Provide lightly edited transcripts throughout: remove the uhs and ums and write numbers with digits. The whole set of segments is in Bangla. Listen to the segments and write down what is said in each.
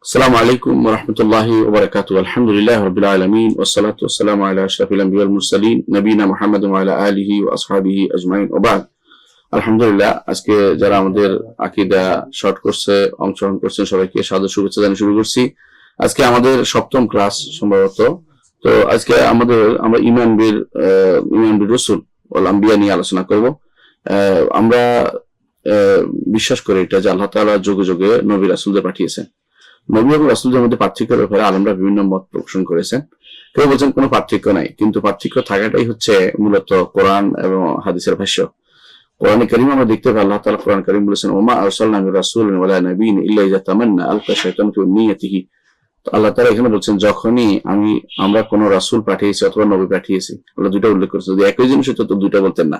السلام عليكم ورحمة الله وبركاته. الحمد لله رب العالمين والصلاة والسلام على أشرف الأنبياء والمرسلين نبينا محمد وعلى آله وأصحابه أجمعين وبعد. আলহামদুলিল্লাহ, আজকে যারা আমাদের আকীদা শর্ট কোর্সে অংশগ্রহণ করছেন সবাইকে সাদর শুভেচ্ছা জানিয়ে শুরু করছি। আজকে আমাদের সপ্তম ক্লাস সম্ভবত। তো আজকে আমরা ইমান বীর রাসূল ওয়াল আম্বিয়া নিয়ে আলোচনা করব। আমরা বিশ্বাস করি এটা যে আল্লাহ তাআলা যুগে যুগে নবী রাসূলদের পাঠিয়েছেন। নবী এবং রাসূলদের মধ্যে পার্থক্যের ব্যাপারে আলেমরা বিভিন্ন মত পোষণ করেছেন। কেউ বলছেন কোনো পার্থক্য নাই, কিন্তু পার্থক্য থাকাটাই হচ্ছে মূলত কোরআন এবং হাদিসের ভাষ্য। কোরআনে কারীম আমরা দেখতে পাই আল্লাহ তাআলা কোরআন কারীম বলেছেন, ওমা আরসালনা মির রাসূলিন ওয়ালা নাবিয়্যিন ইল্লা ইযা তামান্না আলকা শাইতানু ফি উমনিয়াতিহি। তো আল্লাহ তাআলা এখানে বলছেন যখনই আমরা কোনো রাসূল পাঠিয়েছি অথবা নবী পাঠিয়েছি, আল্লাহ দুইটা উল্লেখ করেছেন। যদি একই জিনিস হতো তো দুইটা বলতেন না।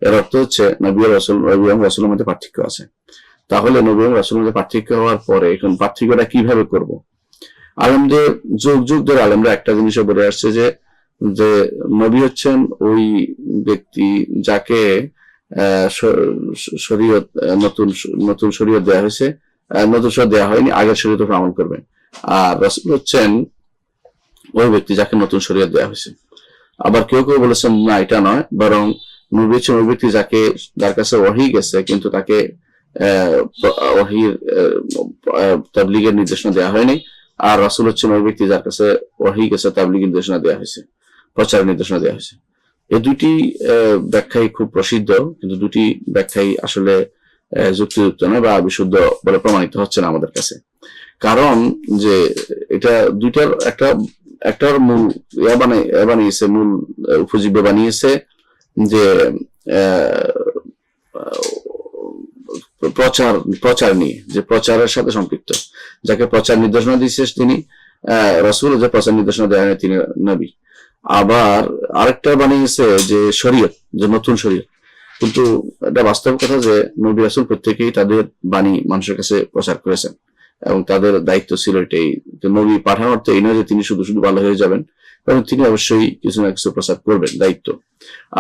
এর অর্থ হচ্ছে নবী এবং রাসূলের মধ্যে পার্থক্য আছে। তাহলে নবী এবং রাসূলের মধ্যে পার্থক্য হওয়ার পরে এখন পার্থক্যটা কিভাবে করব? আলেমদের যুগ যুগ ধরে আলেমরা একটা জিনিস বলে আসছে যে নবী হচ্ছেন ওই ব্যক্তি যাকে শরীয়ত নতুন শরীয়ত দেওয়া হয়েছে, নতুন শরীয়ত দেওয়া হয়নি, আগের শরীয়ত উপর আমল করবেন। আর রাসূল হচ্ছেন ওই ব্যক্তি যাকে নতুন শরীয়ত দেওয়া হয়েছে। আবার কেউ কেউ বলেছেন না, এটা নয়, বরং নবী হচ্ছেন ওই ব্যক্তি যার কাছে ওহী গেছে কিন্তু তাকে ওহীর তাবলীগের নির্দেশনা দেওয়া হয়নি। আর রাসূল হচ্ছেন ওই ব্যক্তি যার কাছে ওহী গেছে, তাবলীগের নির্দেশনা দেওয়া হয়েছে, প্রচারের নির্দেশনা দেওয়া হয়েছে। এই দুটি ব্যাখ্যাই খুব প্রসিদ্ধ, কিন্তু দুটি ব্যাখ্যাই আসলে যুক্তিযুক্ত নয় বা বিশুদ্ধ বলে প্রমাণিত হচ্ছে না আমাদের কাছে। কারণ যে এটা দুইটার একটার মূল বানিয়েছে, মূল উপজীব্য বানিয়েছে যে প্রচার নিয়ে, যে প্রচারের সাথে সম্পৃক্ত, যাকে প্রচার নির্দেশনা দিয়েছে তিনি রাসূল, যে প্রচার নির্দেশনা দেয় তিনি নবী। আবার আরেকটা বানিয়েছে যে শরীয়ত, যে নতুন শরীয়ত। কিন্তু এটা বাস্তব কথা যে নবী রাসূল প্রত্যেকেই তাদের বাণী মানুষের কাছে প্রচার করেছেন এবং তাদের দায়িত্ব ছিল এটাই। নবী পাঠানোর অর্থ এই নয় যে তিনি শুধু শুধু ভালো হয়ে যাবেন, কারণ তিনি অবশ্যই কিছু না কিছু প্রচার করবেন, দায়িত্ব।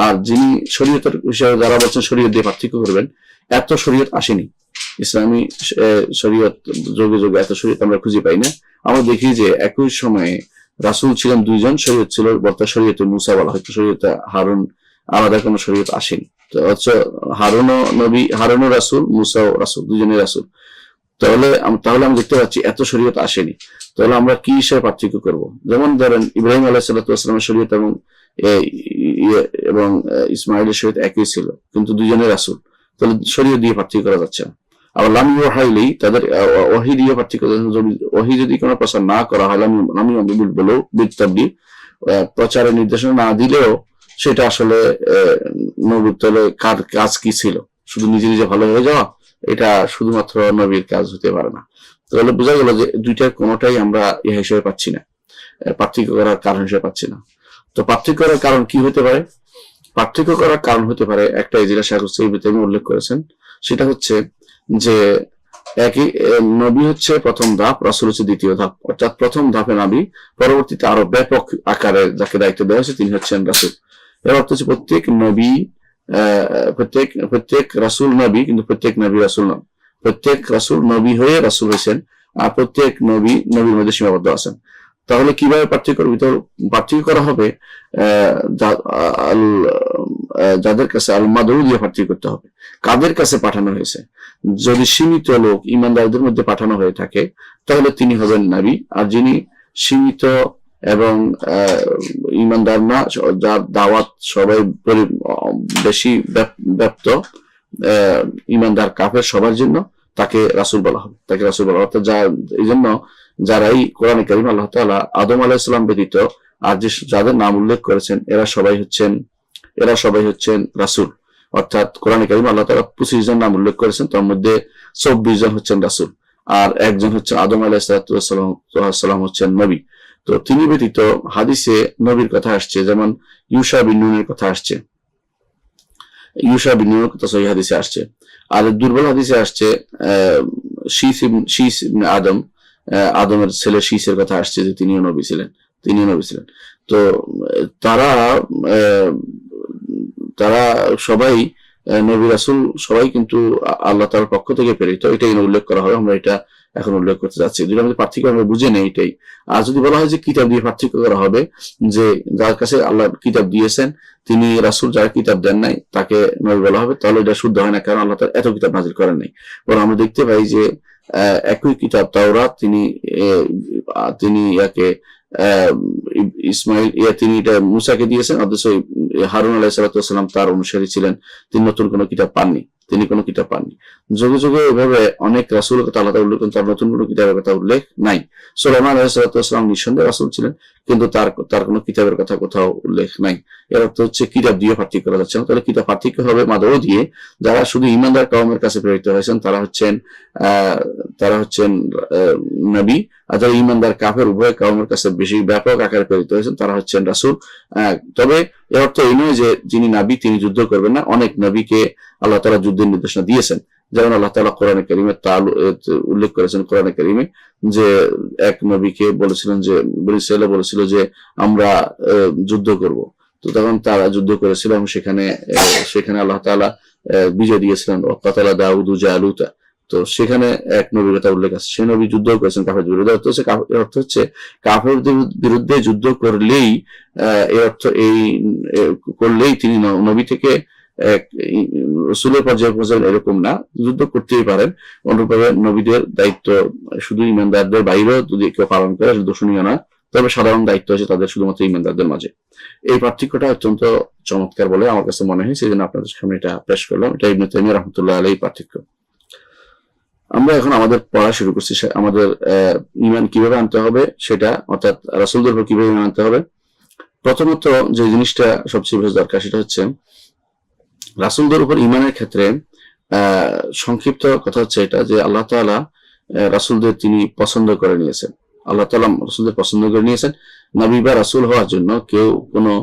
আর যিনি শরীয়তের বিষয়ে যারা বলছেন শরীয়ত দিয়ে পার্থক্য করবেন, এত শরীয়ত আসেনি। ইসলামী শরীয়ত যুগে যুগে এত শরীয়ত আমরা খুঁজে পাই না। আমরা দেখি যে একই সময়ে রাসূল ছিলেন দুইজন, শরীয়ত ছিল বর্তমান শরীয়তে মুসা বলা হয়তো, শরীয়তে হারুন, আলাদা কোনো শরীয়ত আসেনি। তো হচ্ছে হারুনও নবী, হারুনও রাসূল, মুসাও রাসূল, দুজনেই রাসূল। তাহলে আমরা দেখতে পাচ্ছি এত শরীয়ত আসেনি। তাহলে আমরা কি হিসেবে পার্থক্য করব? যেমন ধরেন ইব্রাহিম আলাইহিস সালামের শরীয়ত এবং ইসমাঈলের শরীয়ত একই ছিল, কিন্তু দুজনেই রাসূল। তাহলে শরীয়ত দিয়ে পার্থক্য করা যাচ্ছে না। আবার লাম ইউহাইলি, তাদের ওহী দিয়ে পার্থক্য, ওহী যদি কোনো প্রচার না করা হয়, লাম ইউবিল বলেও বিত্তাবলি প্রচারের নির্দেশনা না দিলেও সেটা আসলে নবুত্তলে কাজ কি ছিল? শুধু নিজে নিজে ভালো হয়ে যাওয়া, এটা শুধুমাত্র নবীর কাজ হতে পারে না। তাহলে বোঝা গেল যে দুইটার কোনোটাই আমরা ইহা হিসেবে পাচ্ছি না, পার্থক্য করার কারণ হিসেবে পাচ্ছি না। তো পার্থক্য করার কারণ কি হতে পারে? পার্থক্য করার কারণ হতে পারে একটাই, যেটা শেখ হুসাইন উল্লেখ করেছেন, সেটা হচ্ছে যে একই নবী হচ্ছে প্রথম ধাপ, রাসূল হচ্ছে দ্বিতীয় ধাপ। অর্থাৎ প্রথম ধাপে নবী, পরবর্তীতে আরো ব্যাপক আকারে যাকে দায়িত্ব দেওয়া হয়েছে তিনি হচ্ছেন রাসূল। এর অর্থ হচ্ছে প্রত্যেক নবী, প্রত্যেক রাসূল নবী, কিন্তু প্রত্যেক নবী রাসূল নন। প্রত্যেক রাসূল নবী হয়ে রাসূল হয়েছেন, আর প্রত্যেক নবীর মধ্যে সীমাবদ্ধ আছেন। তাহলে কিভাবে পার্থক্য করা হবে? যাদের কাছে আল মাদউ দিয়ে পার্থক্য করতে হবে, কাদের কাছে পাঠানো হয়েছে। যদি সীমিত লোক ঈমানদারদের মধ্যে পাঠানো হয়ে থাকে তাহলে তিনি হবেন নবী। আর যিনি সীমিত এবং ঈমানদার না, যার দাওয়াত সবাই বেশি ব্যাপ্ত, ঈমানদার কাফের সবার জন্য, তাকে রাসূল বলা হবে, অর্থাৎ এই জন্য যারাই কোরআনে কারীম আল্লাহ তাআলা আদম আলাইহিস সালাম ব্যতীত আর যাদের নাম উল্লেখ করেছেন এরা সবাই হচ্ছেন রাসূল। অর্থাৎ কোরআনে কারীম আল্লাহ তাআলা 25 জন নাম উল্লেখ করেছেন, তার মধ্যে 24 জন হচ্ছেন রাসূল, আর একজন হচ্ছেন আদম আলাইহিস সালাম হচ্ছেন নবী। তো তিনি ব্যতীত হাদিসে নবীর কথা আসছে, যেমন ইউশা বিন নুনের কথা আসছে, কথা সহিহ হাদিসে আসছে। আর দুর্বল হাদিসে আসছে শীস ইবনে আদমের ছেলে শীসের কথা আসছে যে তিনিও নবী ছিলেন। তো তারা সবাই নবী রাসূল, সবাই কিন্তু আল্লাহ তাআলার পক্ষ থেকে প্রেরিত, এটাই উল্লেখ করা হবে। আমরা এটা এখন উল্লেখ করতে যাচ্ছি। দুটোর মধ্যে পার্থক্য আমরা বুঝে নেই এটাই। আর যদি বলা হয় যে কিতাব দিয়ে পার্থক্য করা হবে, যে যার কাছে আল্লাহ কিতাব দিয়েছেন তিনি রাসূল, যার কিতাব দেন নাই তাকে নবী বলা হবে, তাহলে এটা শুদ্ধ হয় না, কারণ আল্লাহ তাআলা এত কিতাব নাযিল করেন নাই। বরং আমরা দেখতে পাই যে একই কিতাব তাওরাত তিনি ইয়াকে ইসমাইল তিনি এটা মুসাকে দিয়েছেন, অথচ হারুন আলাইহিস সালাম তার অনুসারী ছিলেন, তিনি নতুন কোনো কিতাব পাননি, যুগে যুগে এভাবে অনেক রাসূলের কথা আল্লাহ তাআলা উল্লেখ করেন, তার নতুন কোনো কিতাবের কথা উল্লেখ নাই। সুলাইমান আলাইহিস সালাম নিঃসন্দেহে রাসূল ছিলেন, কিন্তু তার কোনো কিতাবের কথা কোথাও উল্লেখ নাই। এর অর্থ হচ্ছে কিতাব দিয়ে পার্থক্য করা যাচ্ছে না। তাহলে কিতাব পার্থক্য হবে মাদও দিয়ে। যারা শুধু ঈমানদার কওমের কাছে প্রেরিত হয়েছেন তারা হচ্ছেন নবী, আর যারা ঈমানদার কাফের উভয় কওমের কাছে বেশি ব্যাপক আকারে প্রেরিত হয়েছেন তারা হচ্ছেন রাসূল। তবে এর অর্থ এই নয় যে যিনি নবী তিনি যুদ্ধ করবেন না। অনেক নবীকে আল্লাহ তাআলা যুদ্ধের নির্দেশনা দিয়েছেন, যেমন আল্লাহ তাআলা কোরআনে কারীমে উল্লেখ করেছেন কোরআনে কারীমে যে এক নবীকে বলেছিলেন যে বনী ইসরাঈল বলেছিল যে আমরা যুদ্ধ করব, তো তখন তারা যুদ্ধ করেছিল এবং সেখানে আল্লাহ তাআলা বিজয় দিয়েছিলেন। ওয়াকাতালা দাউদু জালুতা, তো সেখানে এক নবীর কথা উল্লেখ আছে, সে নবী যুদ্ধ করেছেন কাফেরদের বিরুদ্ধে। অর্থ হচ্ছে কাফেরদের বিরুদ্ধে যুদ্ধ করলেই করলেই তিনি নবী থেকে রাসূলের পর্যায়ে পৌঁছাবেন এরকম না, যুদ্ধ করতেই পারেন। অনুরূপভাবে নবীদের দায়িত্ব শুধু ঈমানদারদের বাইরেও যদি কেউ পালন করে দোষণীয় না, তবে সাধারণ দায়িত্ব আছে তাদের শুধুমাত্র ঈমানদারদের মাঝে। এই পার্থক্যটা অত্যন্ত চমৎকার বলে আমার কাছে মনে হয়, সেই জন্য আপনাদের সামনে এটা পেশ করলাম। এটা ইবনে তাইমিয়া রাহমাতুল্লাহ আলাইহি পার্থক্য। আমরা এখন আমাদের পড়া শুরু করছি, আমাদের ঈমান কিভাবে আনতে হবে সেটা, অর্থাৎ রাসূলদের উপর কিভাবে ঈমান আনতে হবে। প্রথমত যে জিনিসটা সবচেয়ে বেশি দরকার সেটা হচ্ছে রাসূলদের উপর ঈমানের ক্ষেত্রে সংক্ষিপ্ত কথা হচ্ছে এটা যে আল্লাহ তাআলা রাসূলদের তিনি পছন্দ করে নিয়েছেন। আল্লাহ তাআলা রাসূলদের পছন্দ করে নিয়েছেন। নবী বা রাসূল হওয়ার জন্য কেউ কোনো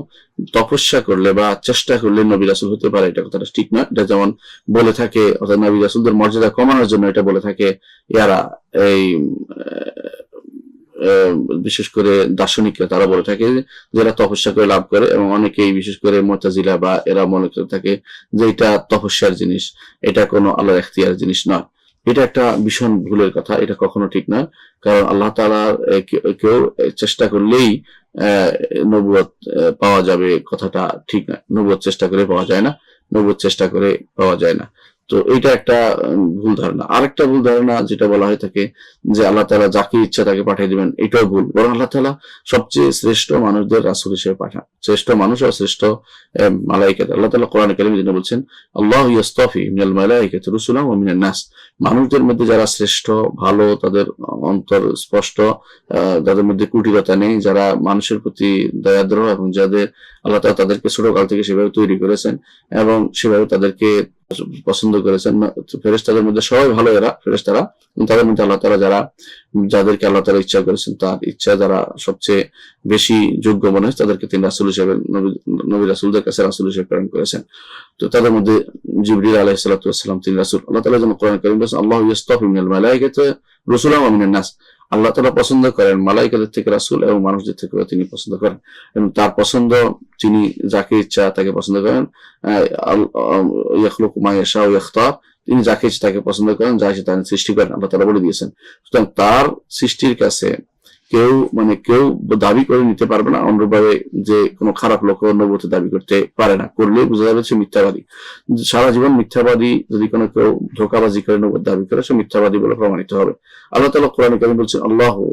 তপস্যা করলে বা চেষ্টা করলে নবী রাসূল হতে পারে, এটা কথাটা ঠিক না। এটা যেমন বলে থাকে, অর্থাৎ নবী রাসূলদের মর্যাদা কমানোর জন্য এটা বলে থাকে ইয়ারা, এই বিশেষ করে দার্শনিকরা তারা বলে থাকে যারা তপস্যা করে লাভ করে, এবং অনেকেই বিশেষ করে মুতাজিলা বা এরা মনে করে থাকে যে এটা তপস্যার জিনিস, এটা কোনো আল্লাহর এখতিয়ার জিনিস নয়। এটা একটা ভীষণ ভুলের কথা, এটা কখনো ঠিক নয়। কারণ আল্লাহ তাআলা কেউ চেষ্টা করলেই নবুয়ত পাওয়া যাবে কথাটা ঠিক না। নবুয়ত চেষ্টা করে পাওয়া যায় না, নবুয়ত চেষ্টা করে পাওয়া যায় না। তো এটা একটা ভুল ধারণা। আরেকটা ভুল ধারণা যেটা বলা হয়ে থাকে যে আল্লাহ তাআলা যাকে ইচ্ছা তাকে পাঠিয়ে দিবেন, এটাও ভুল। বরং আল্লাহ তাআলা সবচেয়ে শ্রেষ্ঠ মানুষদের রাসূল হিসেবে পাঠান, শ্রেষ্ঠ মানুষ আর শ্রেষ্ঠ মালায়েকা। আল্লাহ তাআলা কোরআনে কারীমে যেটা বলছেন, আল্লাহু ইয়াসতাফি মিনাল মালায়েকাতি রুসুলান ওয়া মিনান নাস, মানুষদের মধ্যে যারা শ্রেষ্ঠ, ভালো, তাদের অন্তর স্পষ্ট, যাদের মধ্যে কুটিলতা নেই, যারা মানুষের প্রতি দয়াদ্র, এবং যাদের আল্লাহ তাআলা তাদেরকে ছোটকাল থেকে সেভাবে তৈরি করেছেন এবং সেভাবে তাদেরকে পছন্দ করেছেন। ফেরেশতাদের মধ্যে সবাই ভালো এরা ফেরেশতারা, তাদের মধ্যে আল্লাহ তাআলা যাদেরকে আল্লাহ তাআলা ইচ্ছা করেছেন, তার ইচ্ছা যারা সবচেয়ে বেশি যোগ্য মনে হয় তাদেরকে তিনি রাসূল হিসেবে নবী রাসূলদের কাছে রাসূল হিসেবে প্রেরণ করেছেন। তো তাদের মধ্যে জিবরিল আলাইহিস সালাতু ওয়াস সালাম তিনি রাসূল। আল্লাহ তাআলা যেন কোরআন কারীমে বলেছেন, আল্লাহু ইয়াসতাফি মিনাল মালায়েকাতি রুসুলান ওয়া মিনান নাস, আল্লাহ তাআলা পছন্দ করেন মালায়েকাদের থেকে রাসূল এবং মানুষদের থেকে তিনি পছন্দ করেন, এবং তার পছন্দ তিনি যাকে ইচ্ছা তাকে পছন্দ করেন। ইয়াখলুকু মা ইয়াশা ওয়া ইখতার, তিনি যাকে ইচ্ছা তাকে পছন্দ করেন, যা ইচ্ছা তাকে সৃষ্টি করেন, আল্লাহ তাআলা বলে দিয়েছেন। সুতরাং তার সৃষ্টির কাছে কেউ দাবি করে নিতে পারবে না অনুরূপভাবে যে কোনো খারাপ লোক নবুয়ত দাবি করতে পারে না, করলে বোঝা যাবে সে মিথ্যাবাদী। সারা জীবন মিথ্যাবাদী যদি কোনো কেউ ধোঁকাবাজি করে নবুয়ত দাবি করে, সে মিথ্যাবাদী বলে প্রমাণিত হবে। আল্লাহ তাআলা কোরআনে কারীমে বলছেন, আল্লাহু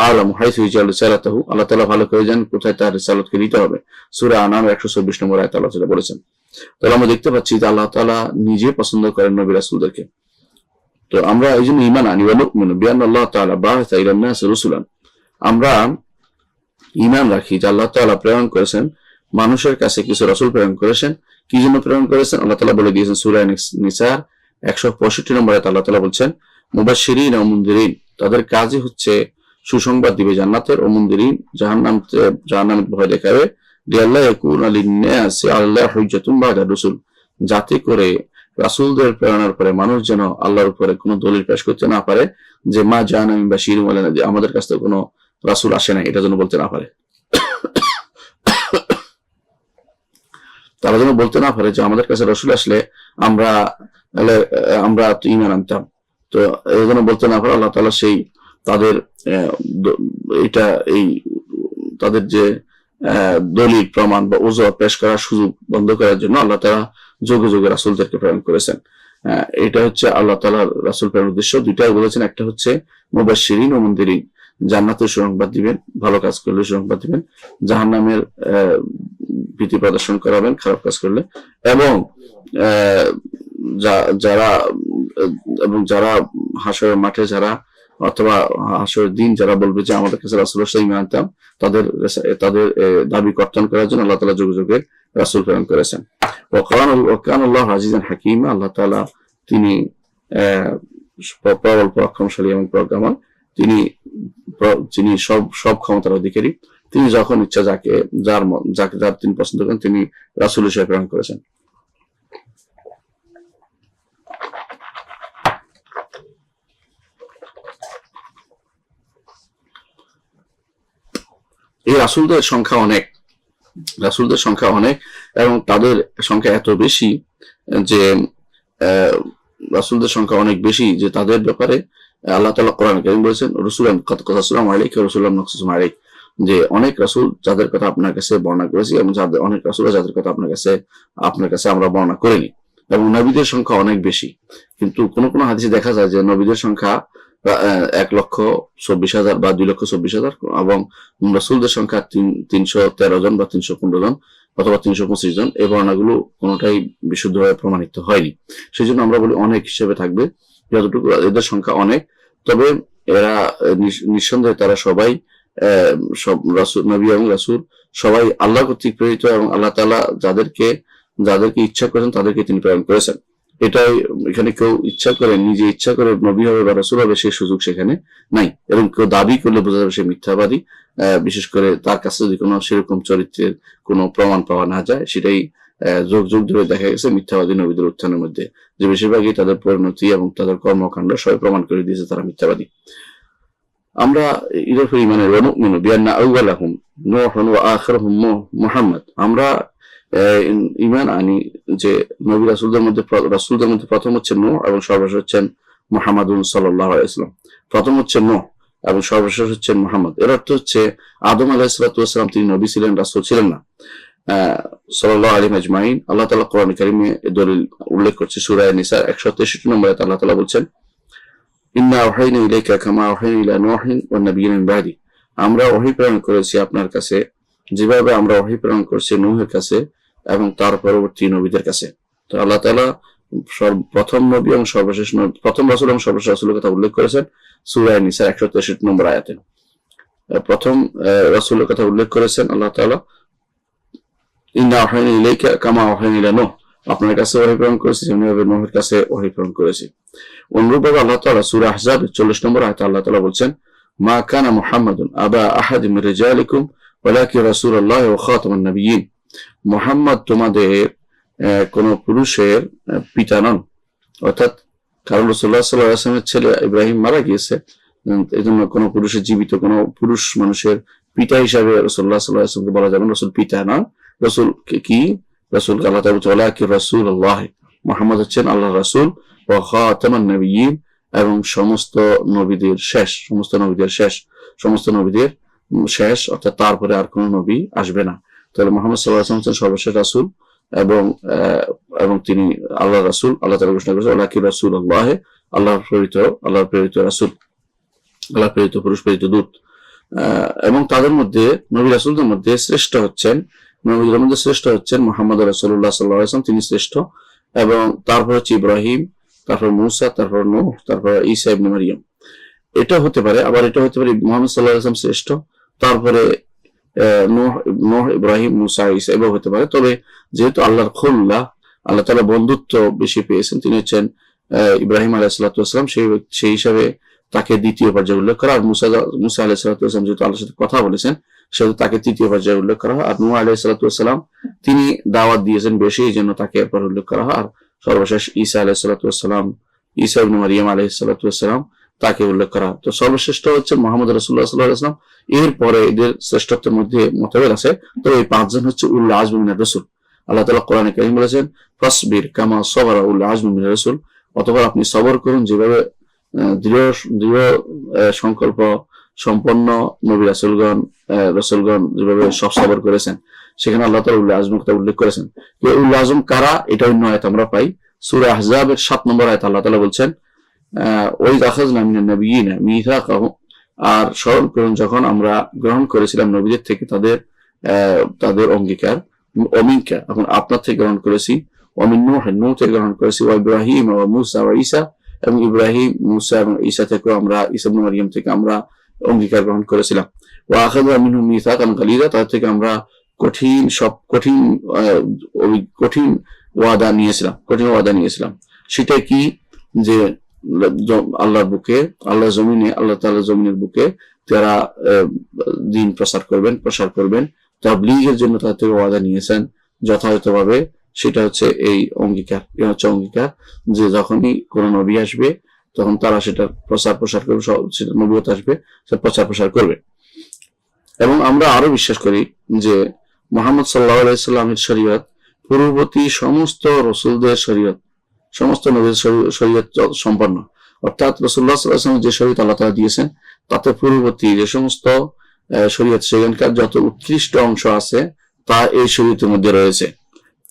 আ'লামু হাইসু ইয়াজআলু রিসালাতাহু, আল্লাহ তাআলা ভালো করে জানেন কোথায় তার রিসালাতকে দিতে হবে। সূরা আনাম 124 নম্বর আয়াতে আল্লাহ তাআলা বলেছেন। তাহলে আমরা দেখতে পাচ্ছি যে আল্লাহ তাআলা নিজে পছন্দ করেন নবী রাসূলদেরকে। তো আমরা এই জন্য ঈমান আনি, ওয়া নু'মিনু বিআন্না আল্লাহ তাআলা বা'আসা ইলান নাসি রুসুলান, আমরা ঈমান রাখি যে আল্লাহ তাআলা প্রেরণ করেছেন মানুষের কাছে কিছু রাসূল প্রেরণ করেছেন। কি জন্য প্রেরণ করেছেন আল্লাহ তাআলা বলে দিয়েছেন সূরা নিসার 165 নম্বর আয়াতে আল্লাহ তাআলা বলছেন, মুবাশশিরিন ওয়া মুনযিরিন, তাদের কাজই হচ্ছে সুসংবাদ দিবে জান্নাতের, ও মুনযিরিন জাহান্নামের ভয় দেখাবে, লিআল্লা ইয়াকুনা লিন-নাসি আলাল্লাহি হুজ্জাতুন বা'দা রুসুল, যাতে করে রাসূলদের প্রেরণার পরে মানুষ যেন আল্লাহর উপরে কোনো দলিল পেশ করতে না পারে যে মা জানা মিন বাশিরিন ওয়া নাযীর, আমাদের কাছে কোনো রাসূল আসে না, এটা যেন বলতে না পারে। তারা যেন বলতে না পারে যে আমাদের কাছে রাসূল আসলে আমরা ঈমান আনতাম। তো এই জন্য বলতে না পারে আল্লাহ তাআলা সেই তাদের এটা এই তাদের যে দলিল প্রমাণ বা ওজোর পেশ করার সুযোগ বন্ধ করার জন্য আল্লাহ তাআলা যুগে যুগে রাসূলদেরকে প্রেরণ করেছেন। এটা হচ্ছে আল্লাহ তাআলার রাসূল প্রেরণের উদ্দেশ্য। দুইটাই বলেছেন, একটা হচ্ছে মুবাশশিরিন ও মুনদিরিন, জান্নাতের সুসংবাদ দিবেন, ভালো কাজ করলে সুসংবাদ দিবেন, জাহান্নামের ভীতি প্রদর্শন করাবেন খারাপ কাজ করলে, এবং যারা হাসরের মাঠে যারা অথবা হাসরের দিন যারা বলবে যে আমাদের কাছে রাসূলের সাথে ঈমান আনতাম, তাদের দাবি কর্তন করার জন্য আল্লাহ তাআলা যুগে যুগে রাসূল প্রেরণ করেছেন। ওয়া কানা আল্লাহু আজিজান হাকীমা, আল্লাহ তাআলা তিনি প্রবল পরাক্রমশালী এবং প্রজ্ঞাময়, তিনি সব ক্ষমতার অধিকারী। তিনি যখন ইচ্ছা যার তিনি পছন্দ করেন তিনি রাসূল হিসেবে প্রেরণ করেছেন। এই রাসূলদের সংখ্যা অনেক এবং তাদের সংখ্যা এত বেশি যে রাসূলদের সংখ্যা অনেক বেশি যে তাদের ব্যাপারে আল্লাহ তাআলা কোরআনে কারীম বলেছেন, রাসূলান কাদ কাসাসনাহু আলাইকা ওয়া রাসূলান নাকসুসু আলাইক, যে অনেক রাসূল যাদের কথা আপনার কাছে বর্ণনা করেছি এবং অনেক রাসূল যাদের কথা আপনার কাছে আমরা বর্ণনা করিনি, এবং নবীদের সংখ্যা অনেক বেশি। কিন্তু কোন কোন হাদিসে দেখা যায় যে নবীদের সংখ্যা 1,24,000 বা 2,24,000 এবং রাসূলদের সংখ্যা 313 জন বা 315 জন অথবা 325 জন। এই বর্ণনাগুলো কোনোটাই বিশুদ্ধভাবে প্রমাণিত হয়নি। সেই জন্য আমরা বলি অনেক হিসেবে থাকবে, যতটুকু এদের সংখ্যা অনেক। তবে এরা নিঃসন্দেহে তারা সবাই সব রাসূল, নবী এবং রাসূল সবাই আল্লাহ কর্তৃক প্রেরিত এবং আল্লাহ তাআলা যাদেরকে ইচ্ছা করেন তাদেরকে তিনি প্রেরণ করেছেন। এটাই এখানে কেউ নিজে ইচ্ছা করে নবী হবে বা রাসূল হবে সেই সুযোগ সেখানে নাই, এবং কেউ দাবি করলে বোঝা যাবে সে মিথ্যাবাদী। বিশেষ করে তার কাছে যদি কোনো সেরকম চরিত্রের কোনো প্রমাণ পাওয়া না যায়, সেটাই যুগ যুগ ধরে দেখা গেছে মিথ্যাবাদী নবীদের উত্থানের মধ্যে, যে বেশিরভাগই তাদের পরিণতি এবং তাদের কর্মকাণ্ড সবাই প্রমাণ করে দিয়েছে তারা মিথ্যাবাদী। আমরা ঈদের ইমানের ওয়ানুমিনু বিআন্না আউওয়ালাহুম নূহুন ওয়া আখিরুহুম মুহাম্মদ, আমরা ঈমান আনি যে নবী রাসূলদের মধ্যে প্রথম হচ্ছে নূহ এবং সর্বশেষ হচ্ছেন মুহাম্মাদুন সাল্লাল্লাহু আলাইহি ওয়াসাল্লাম। প্রথম হচ্ছে নূহ এবং সর্বশেষ হচ্ছেন মুহাম্মদ। এর অর্থ হচ্ছে আদম আলাইহিস সালাতু ওয়াস সালাম তিনি নবী ছিলেন, রাসূল ছিলেন না। সাল্লাল্লাহু আলাইহি আজমাইন, আল্লাহ তাআলা কোরআন কারীমে দলিল উল্লেখ করছে সূরা নিসা 163 নম্বরে আল্লাহ তাআলা বলছেন, ইন্না আওহাইনা ইলাইকা কামা আওহাইনা ইলা নূহিন ওয়ান নাবিয়্যিনা মিন বাদি, আমরা ওহী প্রেরণ করেছি আপনার কাছে যেভাবে আমরা ওহী প্রেরণ করেছি নূহের কাছে এবং তার পরবর্তী নবীদের কাছে। তো আল্লাহ তাআলা প্রথম নবী এবং সর্বশেষ প্রথম রাসূল এবং সর্বশেষ রাসূলের কথা উল্লেখ করেছেন সূরা নিসা 163 নম্বর আয়াতে। প্রথম রাসূলের কথা উল্লেখ করেছেন আল্লাহ তাআলা, ইন্না আওহাইনা ইলাইকা কামা আওহাইনা ইলা নূহ, আপনার কাছে ওহী প্রেরণ করেছি যেভাবে নূহের কাছে ওহী প্রেরণ করেছি। অনুরূপভাবে আল্লাহ তাআলা সূরা আহজাব 40 নম্বর আয়াতে আল্লাহ তাআলা বলছেন, মা কানা মুহাম্মাদুন আবা আহাদিন মির রিজালিকুম ওয়ালাকিন রাসূলুল্লাহ ওয়া খাতামান নাবিয়্যিন, মুহাম্মদ তোমাদের কোন পুরুষের পিতা নন, অর্থাৎ কারণ রাসূলুল্লাহ সাল্লাল্লাহু আলাইহি ওয়াসাল্লামের ছেলে ইব্রাহিম মারা গিয়েছে, এজন্য কোন পুরুষের জীবিত কোন পুরুষ মানুষের পিতা হিসাবে রাসূলুল্লাহ সাল্লাল্লাহু আলাইহি ওয়াসাল্লামকে বলা যাবে না। রাসূল পিতা নন, রাসূল কি রাসূল আল্লাহ তাআলা বলেন ওয়ালাকিন রাসূলুল্লাহ, মুহাম্মদ হচ্ছেন আল্লাহর রাসূল, ওয়া খাতামান নাবিয়্যিন এবং সমস্ত নবীদের শেষ, অর্থাৎ তারপরে আর কোন নবী আসবে না। তাহলে মুহাম্মদ সাল্লাল্লাহু আলাইহি ওয়াসাল্লাম হচ্ছেন সর্বশেষ রাসূল এবং তিনি আল্লাহর রাসূল। আল্লাহ তাআলা ঘোষণা করেছেন ওয়ালাকিন রাসূলুল্লাহ, আল্লাহর প্রেরিত রাসূল, আল্লাহর প্রেরিত পুরুষ, প্রেরিত দূত। এবং তাদের মধ্যে নবী রাসূলদের মধ্যে শ্রেষ্ঠ হচ্ছেন মুহাম্মদ রাসূলুল্লাহ সাল্লাল্লাহু আলাইহি ওয়াসাল্লাম, তিনি শ্রেষ্ঠ। এবং তারপর হচ্ছে ইব্রাহিম, তারপর মূসা, তারপর নূহ, তারপর ঈসা ইবনে মারইয়াম। এটা হতে পারে, আবার এটা হতে পারে মুহাম্মদ সাল্লাল্লাহু আলাইহি ওয়াসাল্লাম শ্রেষ্ঠ, তারপরে নূহ, ইব্রাহিম, মূসা, ঈসা এভাবে হতে পারে। তবে যেহেতু আল্লাহর খুল্লাহ, আল্লাহ তাআলা বন্ধুত্ব বেশি পেয়েছেন, তিনি হচ্ছেন ইব্রাহিম আলাইহিস সালাতু ওয়াস সালাম, সেই হিসাবে তাকে দ্বিতীয় পর্যায়ে উল্লেখ করা। আর মূসা আলাইহিস সালাতু ওয়াস সালাম যেহেতু আল্লাহর সাথে কথা বলেছেন, সেহেতু তাকে তৃতীয় পর্যায়ে উল্লেখ করা হয়। আর নূহ আলাইহিস সালাতু ওয়াস সালাম তিনি দাওয়াত দিয়েছেন বেশি, এই জন্য তাকে এরপর উল্লেখ করা হয়। আর সর্বশেষ ঈসা আলাইহিস সালাতু ওয়াস সালাম, ঈসা ইবনে মারইয়াম আলাইহিস সালাতু ওয়াস সালাম, তাকে উল্লেখ করা। তো সর্বশ্রেষ্ঠ হচ্ছে মুহাম্মদ রাসূলুল্লাহ সাল্লাল্লাহু আলাইহি ওয়াসাল্লাম। এরপরে এদের শ্রেষ্ঠত্বের মধ্যে মতভেদ আছে, তবে এই পাঁচজন হচ্ছে উলুল আজমি মিনার রাসূল। আল্লাহ তাআলা কোরআনে কারীম বলেছেন, ফাসবির কামা সাবারা উলুল আজমি মিনার রাসূল, অতঃপর আপনি সবর করুন যেভাবে দৃঢ় দৃঢ় সংকল্প সম্পন্ন নবী রাসূলগণ যেভাবে সব সবর করেছেন, সেখানে আল্লাহ তাআলা উলুল আজম কথা উল্লেখ করেছেন। উলুল আজম কারা, এটা অন্য আয়াত আমরা পাই। সূরা আহজাবের 7 নম্বর আয়াত আল্লাহ তাআলা বলছেন, ওয়াইয আখাযনা মিনান নাবিয়্যিনা মিসাকাহুম, আর স্মরণ করুন যখন আমরা গ্রহণ করেছিলাম নবীদের থেকে তাদের অঙ্গীকার, অমিনকা, এখন আপনার থেকে গ্রহণ করেছি, অমিন নূহ থেকে গ্রহণ করেছি, ওয়া ইব্রাহিম ওয়া মূসা ওয়া ঈসা, এবং ইব্রাহিম, মূসা এবং ঈসা থেকে আমরা, ঈসা ইবনে মারইয়াম থেকে আমরা অঙ্গীকার গ্রহণ করেছিলাম। ওয়া আখাযনা মিনহুম মিসাকান গালিযা, তাদের থেকে আমরা কঠিন ওয়াদা নিয়েছিলাম। সেটা কি, যে আল্লাহর বুকে, আল্লাহ তাআলার জমিনের বুকে তারা দ্বীন প্রসার করবেন, তাবলীগের জন্য তাদের থেকে ওয়াদা নিয়েছেন যথাযথভাবে। সেটা হচ্ছে এই অঙ্গীকার, যে যখনই কোন নবী আসবে তখন তারা সেটা প্রচার করবে, সেটা নবুয়ত আসবে, সেটা প্রচার করবে। এবং আমরা আরো বিশ্বাস করি যে মুহাম্মদ সাল্লাল্লাহু আলাইহি সাল্লামের শরীয়ত পূর্ববর্তী সমস্ত রাসূলদের শরীয়ত, সমস্ত নবীর শরীয়ত সম্পন্ন, অর্থাৎ রাসূলুল্লাহ সাল্লাল্লাহু আলাইহি ওয়াসাল্লাম যে শরীয়ত আল্লাহ তাআলা দিয়েছেন, তাতে পূর্ববর্তী যে সমস্ত শরীয়ত, সেখানকার যত উৎকৃষ্ট অংশ আছে তা এই শরীয়তের মধ্যে রয়েছে।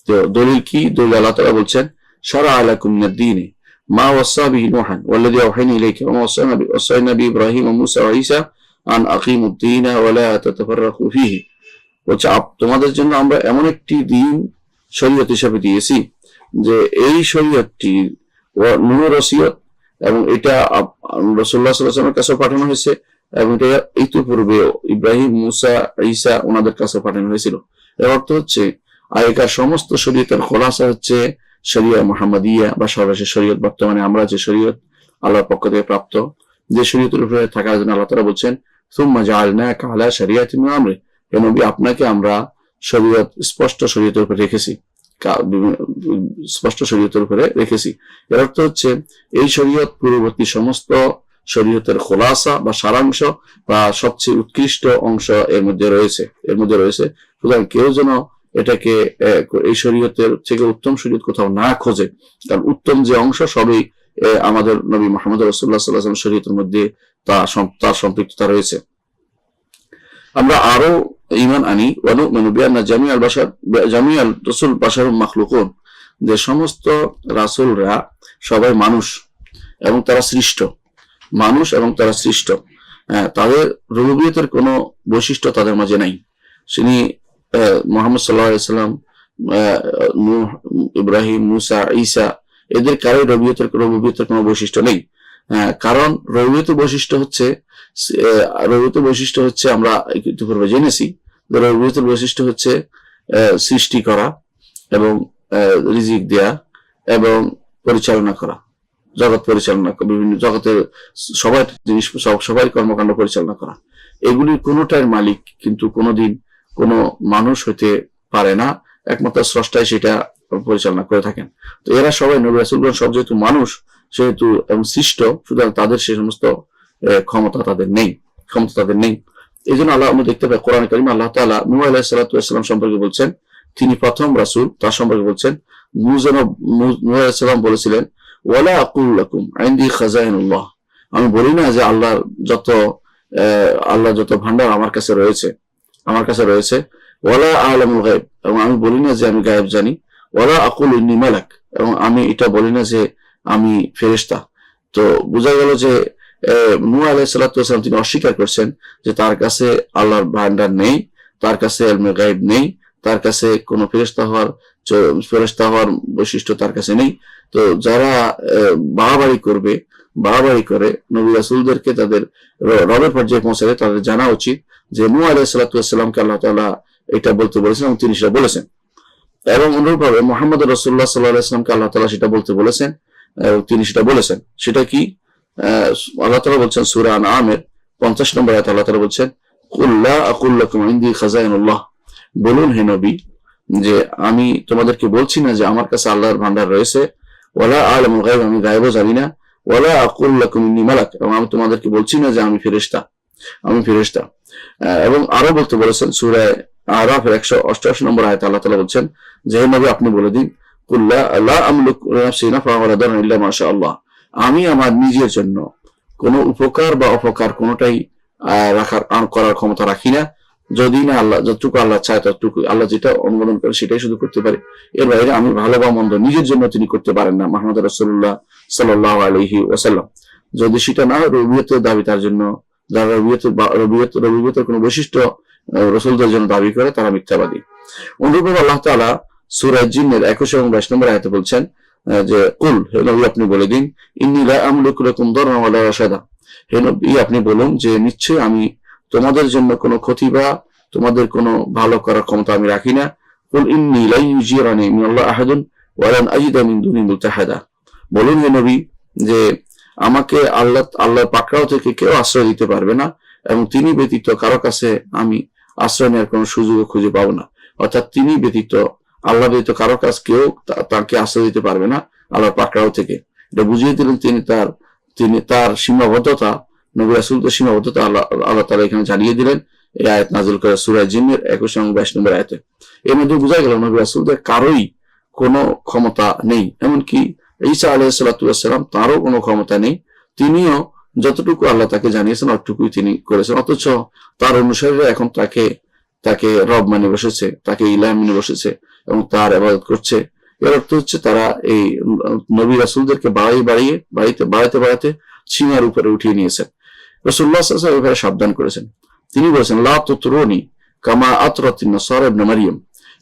তো দলিল কি? দলিল আল্লাহ তাআলা বলছেন, শারা'a লাকুম মিনাদ-দীনি মা ওয়াসা বিহি নূহান ওয়াল্লাযী আওহাইনা ইলাইকা ওয়া মা ওয়াসাইনা বিহি ইব্রাহিম ওয়া মূসা ওয়া ঈসা আন আকিমুদ-দীনা ওয়া লা তাতাফাররাকু ফীহি। বলছে তোমাদের জন্য আমরা এমন একটি দ্বীন শরীয়ত হিসেবে দিয়েছি যে এই শরীয়তটি নূর ওসিয়ত, এবং এটা রাসূলুল্লাহ সাল্লাল্লাহু আলাইহি ওয়াসাল্লামের কাছে পাঠানো হয়েছে, এবং এটা ইতিপূর্বে ইব্রাহিম, মূসা, ঈসা ওনাদের কাছে পাঠানো হয়েছিল। এর অর্থ হচ্ছে আগেকার সমস্ত শরীয়তের খোলাসা হচ্ছে শরিয়া মুহাম্মাদিয়া বা সর্বশেষ শরীয়ত। বর্তমানে আমরা যে শরীয়ত আল্লাহর পক্ষ থেকে প্রাপ্ত, যে শরীয়তের উপরে থাকার জন্য আল্লাহ তাআলা বলছেন, সুম্মা জাআলনাকা আলা শরিয়াতিন মিন আমরি, হে নবী আপনাকে আমরা স্পষ্ট শরীয়তের উপরে রেখেছি। এর অর্থ হচ্ছে এই শরীয়ত পূর্ববর্তী সমস্ত শরীয়তের খোলাসা বা সারাংশ বা সবচেয়ে উৎকৃষ্ট অংশ এর মধ্যে রয়েছে। সুতরাং কেউ যেন এটাকে এই শরীয়তের থেকে উত্তম শরীয়ত কোথাও না খোঁজে, কারণ উত্তম যে অংশ সবই আমাদের নবী মুহাম্মদ রাসূলুল্লাহ সাল্লাল্লাহু আলাইহি ওয়াসাল্লাম শরীয়তের মধ্যে তার সম্পৃক্ততা রয়েছে। আমরা আরো ঈমান আনি, ওয়া নু'মিনু বিআন্না জামিআল রাসূল বাশারুম মাখলুকুন, যে সমস্ত রাসূলরা সবাই মানুষ এবং তারা সৃষ্ট, তাদের রুবুবিয়তের কোনো বৈশিষ্ট্য তাদের মাঝে নাই। মুহাম্মদ সাল্লাল্লাহু আলাইহি ওয়াসাল্লাম, নূহ, ইব্রাহিম, মূসা, ঈসা, এদের কারো রুবুবিয়তের কোনো বৈশিষ্ট্য নেই। কারণ রুবুবিয়তের বৈশিষ্ট্য হচ্ছে আমরা ইতিপূর্বে জেনেছি, রুবুবিয়তের বৈশিষ্ট্য হচ্ছে সৃষ্টি করা এবং রিজিক দেয়া এবং পরিচালনা করা, বিভিন্ন জগতের সবাই কর্মকাণ্ড পরিচালনা করা। এগুলির কোনোটার মালিক কিন্তু কোনোদিন কোনো মানুষ হইতে পারে না, একমাত্র স্রষ্টাই সেটা পরিচালনা করে থাকেন। তো এরা সবাই নবী রাসূলগণ সব যেহেতু মানুষ সেহেতু এবং সৃষ্ট, সুতরাং তাদের সে সমস্ত ক্ষমতা তাদের নেই। এই জন্য আমরা দেখতে পাই কোরআন কারীমে আল্লাহ তাআলা নূহ আলাইহিস সালাতু ওয়াস সালাম সম্পর্কে বলছেন, তিনি প্রথম রাসূল, তার সম্পর্কে বলছেন, নূহ আলাইহিস সালাম বলেছিলেন, ওয়ালা আকুল লাকুম ইনদি খাজাইনুল্লাহ, আমি বলি না যে আল্লাহর যত ভান্ডার আমার কাছে রয়েছে, ওয়ালা আ'লামুল গায়ব, এবং আমি বলি না যে আমি গায়েব জানি, ওয়ালা আকুল ইন্নী মালাক, এবং আমি এটা বলি না যে আমি ফেরেশতা। তো বোঝা গেল যে নূহ আলাইহিস সালাতু ওয়াস সালাম তিনি অস্বীকার করছেন যে তার কাছে আল্লাহর ভান্ডার নেই, তার কাছে ইলমে গায়ব নেই, তার কাছে কোনো ফেরেশতা হওয়ার বৈশিষ্ট্য তার কাছে নেই। তো যারা বাড়াবাড়ি করে নবী রাসূলদেরকে তাদের রবের পর্যায়ে পৌঁছাবে, তাদের জানা উচিত যে নূহ আলাইহিস সালাতু ওয়াস সালামকে আল্লাহ তাআলা এটা বলতে বলেছেন এবং তিনি সেটা বলেছেন, এবং অনুরূপভাবে মুহাম্মদ রাসূলুল্লাহ সাল্লাল্লাহু আলাইহি ওয়াসাল্লামকে আল্লাহ তাআলা সেটা বলতে বলেছেন এবং তিনি সেটা বলেছেন। সেটা কি? আল্লাহ তাআলা বলছেন সূরা আনআমের 50 নম্বর আয়াতে আল্লাহ তাআলা বলছেন, কুল লা আকুল লাকুম ইনদি খাজাইনুল্লাহ, বলুন হে নবী যে আমি তোমাদেরকে বলছি না যে আমার কাছে আল্লাহর ভান্ডার রয়েছে, ওয়ালা আ'লামুল গায়ব, আমি গায়বও জানি না, ওয়ালা আকুল লাকুম ইন্নী মালাক, এবং আমি তোমাদেরকে বলছি না যে আমি ফেরেশতা। এবং আরো বলতে বলেছেন সূরা আরাফের 188 নম্বর আয়াতে আল্লাহ তাআলা বলছেন যে হে নবী আপনি বলে দিন, কুল লা আমলিকু লিনাফসি নাফআন ওয়ালা দাররান ইল্লা মা শা আল্লাহ, আমি আমার নিজের জন্য কোনো উপকার বা অপকার কোনোটাই করার ক্ষমতা রাখি না, যদি না আল্লাহ যতটুকু আল্লাহ চায় ততটুকু, আল্লাহ যেটা অনুমোদন করে সেটাই শুধু করতে পারে। এর বাইরে আমি ভালো বা মন্দ নিজের জন্য তিনি করতে পারেন না। মুহাম্মদ রাসূলুল্লাহ সাল্লাল্লাহু আলাইহি ওয়াসাল্লাম যদি সেটা না রবিয়তের দাবি তার জন্য, যারা রবিয়তের কোনো বৈশিষ্ট্য রাসূলদের জন্য দাবি করে তারা মিথ্যাবাদী। অনুরূপ আল্লাহ তাআলা সূরা জিনের 21 এবং 22 নম্বর আয়াতে বলছেন যে কুল, হে নবী আপনি বলে দিন, ইন্নী লা আমলিকু লাকুম দাররান ওয়ালা রাশাদা, হে নবী আপনি বলুন যে নিশ্চয়ই আমি তোমাদের জন্য কোনো ক্ষতি বা তোমাদের কোনো ভালো করার ক্ষমতা আমি রাখি না। কুল ইন্নী লা ইউজিরানি মিনাল্লাহি আহাদুন ওয়া লান আজিদা মিন দুনি মুলতাহাদা, বলুন হে নবী যে আমাকে আল্লাহর পাকড়াও থেকে কেউ আশ্রয় দিতে পারবে না এবং তিনি ব্যতীত কারো কাছে আমি আশ্রয় নেওয়ার কোনো সুযোগ খুঁজে পাবো না। অর্থাৎ তিনি ব্যতীত, আল্লাহ ব্যতীত কারো কাছে কেউ তাকে আশ্রয় দিতে পারবে না আল্লাহর পাকড়াও থেকে। এটা বুঝিয়ে দিলেন তিনি তার সীমাবদ্ধতা, নবী রাসূলদের সীমাবদ্ধতা আল্লাহ তাআলা এখানে জানিয়ে দিলেন এই আয়াত নাযিল করে সূরা জিনের 21 এবং 22 নম্বর আয়াতে। এর মধ্যে বোঝা গেল নবী রাসূলদের কারোই কোনো ক্ষমতা নেই, এমনকি ঈসা আলাইহিস সালাতু ওয়াস সালাম তারও কোনো ক্ষমতা নেই। তিনিও যতটুকু আল্লাহ তাকে জানিয়েছেন অতটুকুই তিনি করেছেন, অথচ তার অনুসারীরা এখন তাকে রব মানে বসেছে, তাকে ইলাহ মানে বসেছে এবং তার ইবাদত করছে। এর অর্থ হচ্ছে তারা এই নবী রাসূলদেরকে বাড়াইতে সীমার উপরে উঠিয়ে নিয়েছেন। রাসূলুল্লাহ সাল্লাল্লাহু আলাইহি ওয়াসাল্লাম সাবধান করেছেন, তিনি বলেছেন লা তুতরুনি কামা আতরাতিন নাসারা ইবনে মারইয়াম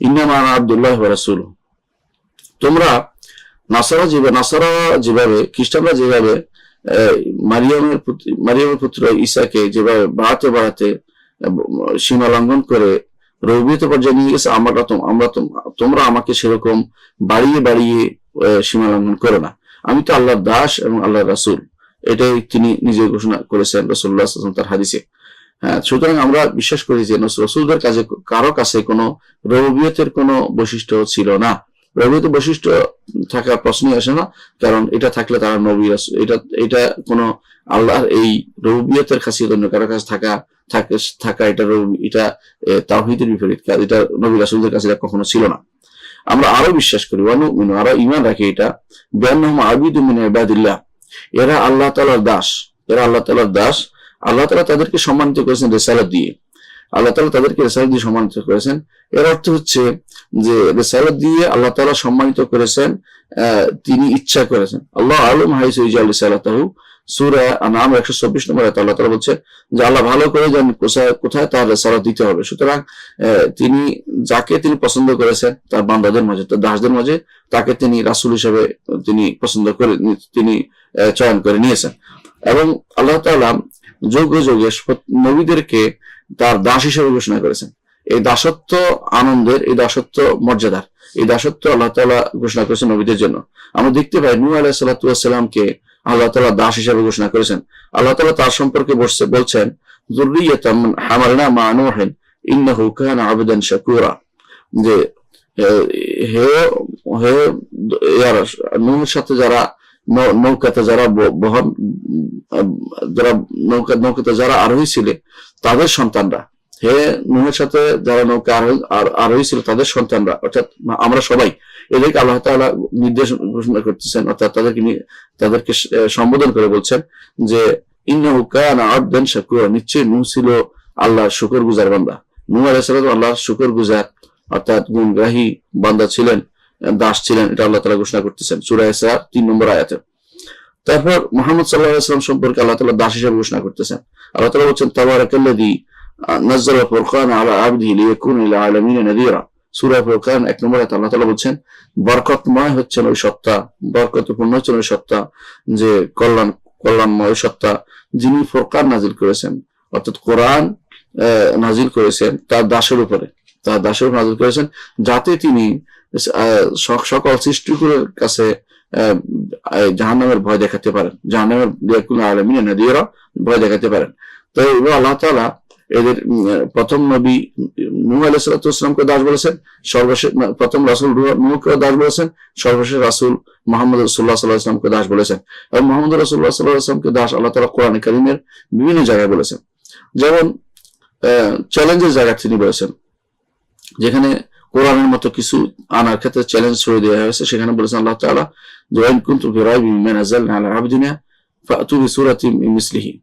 ইন্নামা আনা আব্দুল্লাহ ওয়া রাসূলুহু, তোমরা নাসারা যেভাবে খ্রিস্টানরা যেভাবে মারিয়ামের পুত্র ঈসাকে যেভাবে বাড়াতে সীমা লঙ্ঘন করে রবিয়ত পর্যায়ে নিয়ে গেছে, তোমরা আমাকে সেরকম বাড়িয়ে সীমা লঙ্ঘন করো না। আমি তো আল্লাহর দাস এবং আল্লাহর রাসূল, এটাই তিনি নিজে ঘোষণা করেছেন রাসূলুল্লাহ সাল্লাল্লাহু আলাইহি ওয়াসাল্লাম তার হাদিসে। সুতরাং আমরা বিশ্বাস করি যে রাসূলদের কারো কাছে কোনো রবিয়তের কোনো বৈশিষ্ট্য ছিল না। রবিয়তের বৈশিষ্ট্য থাকার প্রশ্নই আসে না, কারণ এটা থাকলে তারা নবী রাসূল, এটা কোনো আল্লাহর এই রবিয়তের খাসিয়ত অন্য কারো কাছে থাকা এটা তাওহীদের বিপরীত কাজ, এটা নবী রাসূলদের কাছে কখনো ছিল না। আমরা আরো বিশ্বাস করি, আরো ঈমান রাখি এটা বিআন্নাহুম আবিদুম মিন ইবাদিল্লাহ, এরা আল্লাহ তাআলার দাস। আল্লাহ তাআলা তাদেরকে সম্মানিত করেছেন রিসালাত দিয়ে, সম্মানিত করেছেন। এর অর্থ হচ্ছে যে রিসালাত দিয়ে আল্লাহ তাআলা সম্মানিত করেছেন, তিনি ইচ্ছা করেছেন। আল্লাহ আলম হাইসু ইজাল রিসালাতাহু, সূরা আনআম 124 নম্বর আয়াতে আল্লাহ তাআলা বলছেন যে আল্লাহ ভালো করে জানেন কোথায় তার রিসালাত দিতে হবে। সুতরাং যাকে তিনি পছন্দ করেছেন তার বান্দাদের মাঝে, তার দাসদের মাঝে, তাকে তিনি রাসূল হিসেবে তিনি পছন্দ করে তিনি চয়ন করে নিয়েছেন। এবং আল্লাহ তাআলা যুগে নবীদেরকে তার দাস হিসেবে ঘোষণা করেছেন। এই দাসত্ব আনন্দের, এই দাসত্ব মর্যাদার, এই দাসত্ব আল্লাহ তাআলা ঘোষণা করেছেন নবীদের জন্য। আমরা দেখতে পাই নূহ আলাইহিস সালাতু ওয়াস সালামকে আল্লাহ তাআলা দাস হিসেবে ঘোষণা করেছেন। আল্লাহ তাআলা তার সম্পর্কে বলছেন যুররিয়াতাম হামালনা মা নূহিন ইন্নাহু কানা আবদান শাকুরা, যে নূহের সাথে যারা নৌকাতে যারা আরোহী ছিল তাদের সন্তানরা, হে নূহের সাথে যারা নৌকা আরোহী ছিল তাদের সন্তানরা, অর্থাৎ আমরা সবাই, এদেরকে আল্লাহ তাআলা নির্দেশ ঘোষণা করতেছেন, অর্থাৎ তাদেরকে সম্বোধন করে বলছেন যে ইন্নাহু কানা আবদান শাকুরা, নিশ্চয়ই নূহ ছিল আল্লাহর শুকরগুজার বান্দা। নূহ আলাইহিস সালাম আল্লাহর শুকরগুজার অর্থাৎ গুণগ্রাহী বান্দা ছিলেন, দাস ছিলেন, এটা আল্লাহ তাআলা ঘোষণা করতেছেন সূরা ইসরা 3 নম্বর আয়াতে। তারপর মুহাম্মদ সাল্লাল্লাহু আলাইহি ওয়াসাল্লাম সম্পর্কে আল্লাহ তাআলা দাস হিসেবে ঘোষণা করতেছেন। আল্লাহ তাআলা বলছেন তাবারাকাল্লাযী নাযালা ফুরকানা আলা আবদিহি লিয়াকুনা লিল আলামিন নাযীরা, সূরা ফুরকান 1 নম্বর আয়াতে আল্লাহ তাআলা বলছেন বরকতময় হচ্ছেন ওই সত্তা, বরকতপূর্ণ হচ্ছেন ওই সত্তা, যে কল্যাণময় সত্তা, যিনি ফুরকান নাযিল করেছেন, অর্থাৎ কোরআন নাযিল করেছেন তার দাসের উপরে নাযিল করেছেন, যাতে তিনি সকল সৃষ্টিকুলের কাছে জাহান্নামের ভয় দেখাতে পারেন, জাহান্নামের আলামিন নাযীরা ভয় দেখাতে পারেন। তো আল্লাহ তাআলা এদের প্রথম নবী নূহ আলাইহিস সালাতু ওয়াস সালামকে দাস বলেছেন, সর্বশেষ প্রথম রাসূল নূহকে দাস বলেছেন, সর্বশেষ রাসূল মুহাম্মদ রাসূলুল্লাহ সাল্লাল্লাহু আলাইহি ওয়াসাল্লামকে দাস বলেছেন। এবং মুহাম্মদ রাসূলুল্লাহ সাল্লাল্লাহু আলাইহি ওয়াসাল্লামকে দাস আল্লাহ তাআলা কোরআনে কারীমের বিভিন্ন জায়গায় বলেছেন। যেমন চ্যালেঞ্জের জায়গা তিনি বলেছেন, যেখানে কোরআনের মতো কিছু আনার ক্ষেত্রে চ্যালেঞ্জ ছড়িয়ে দেওয়া হয়েছে, সেখানে বলেছেন আল্লাহ তাআলা যে ওয়াইন কুনতুম ফি রাইবিন মিম্মা নাযালনা আলা আবদিনা ফাতু বিসূরাতিন মিন মিসলিহি,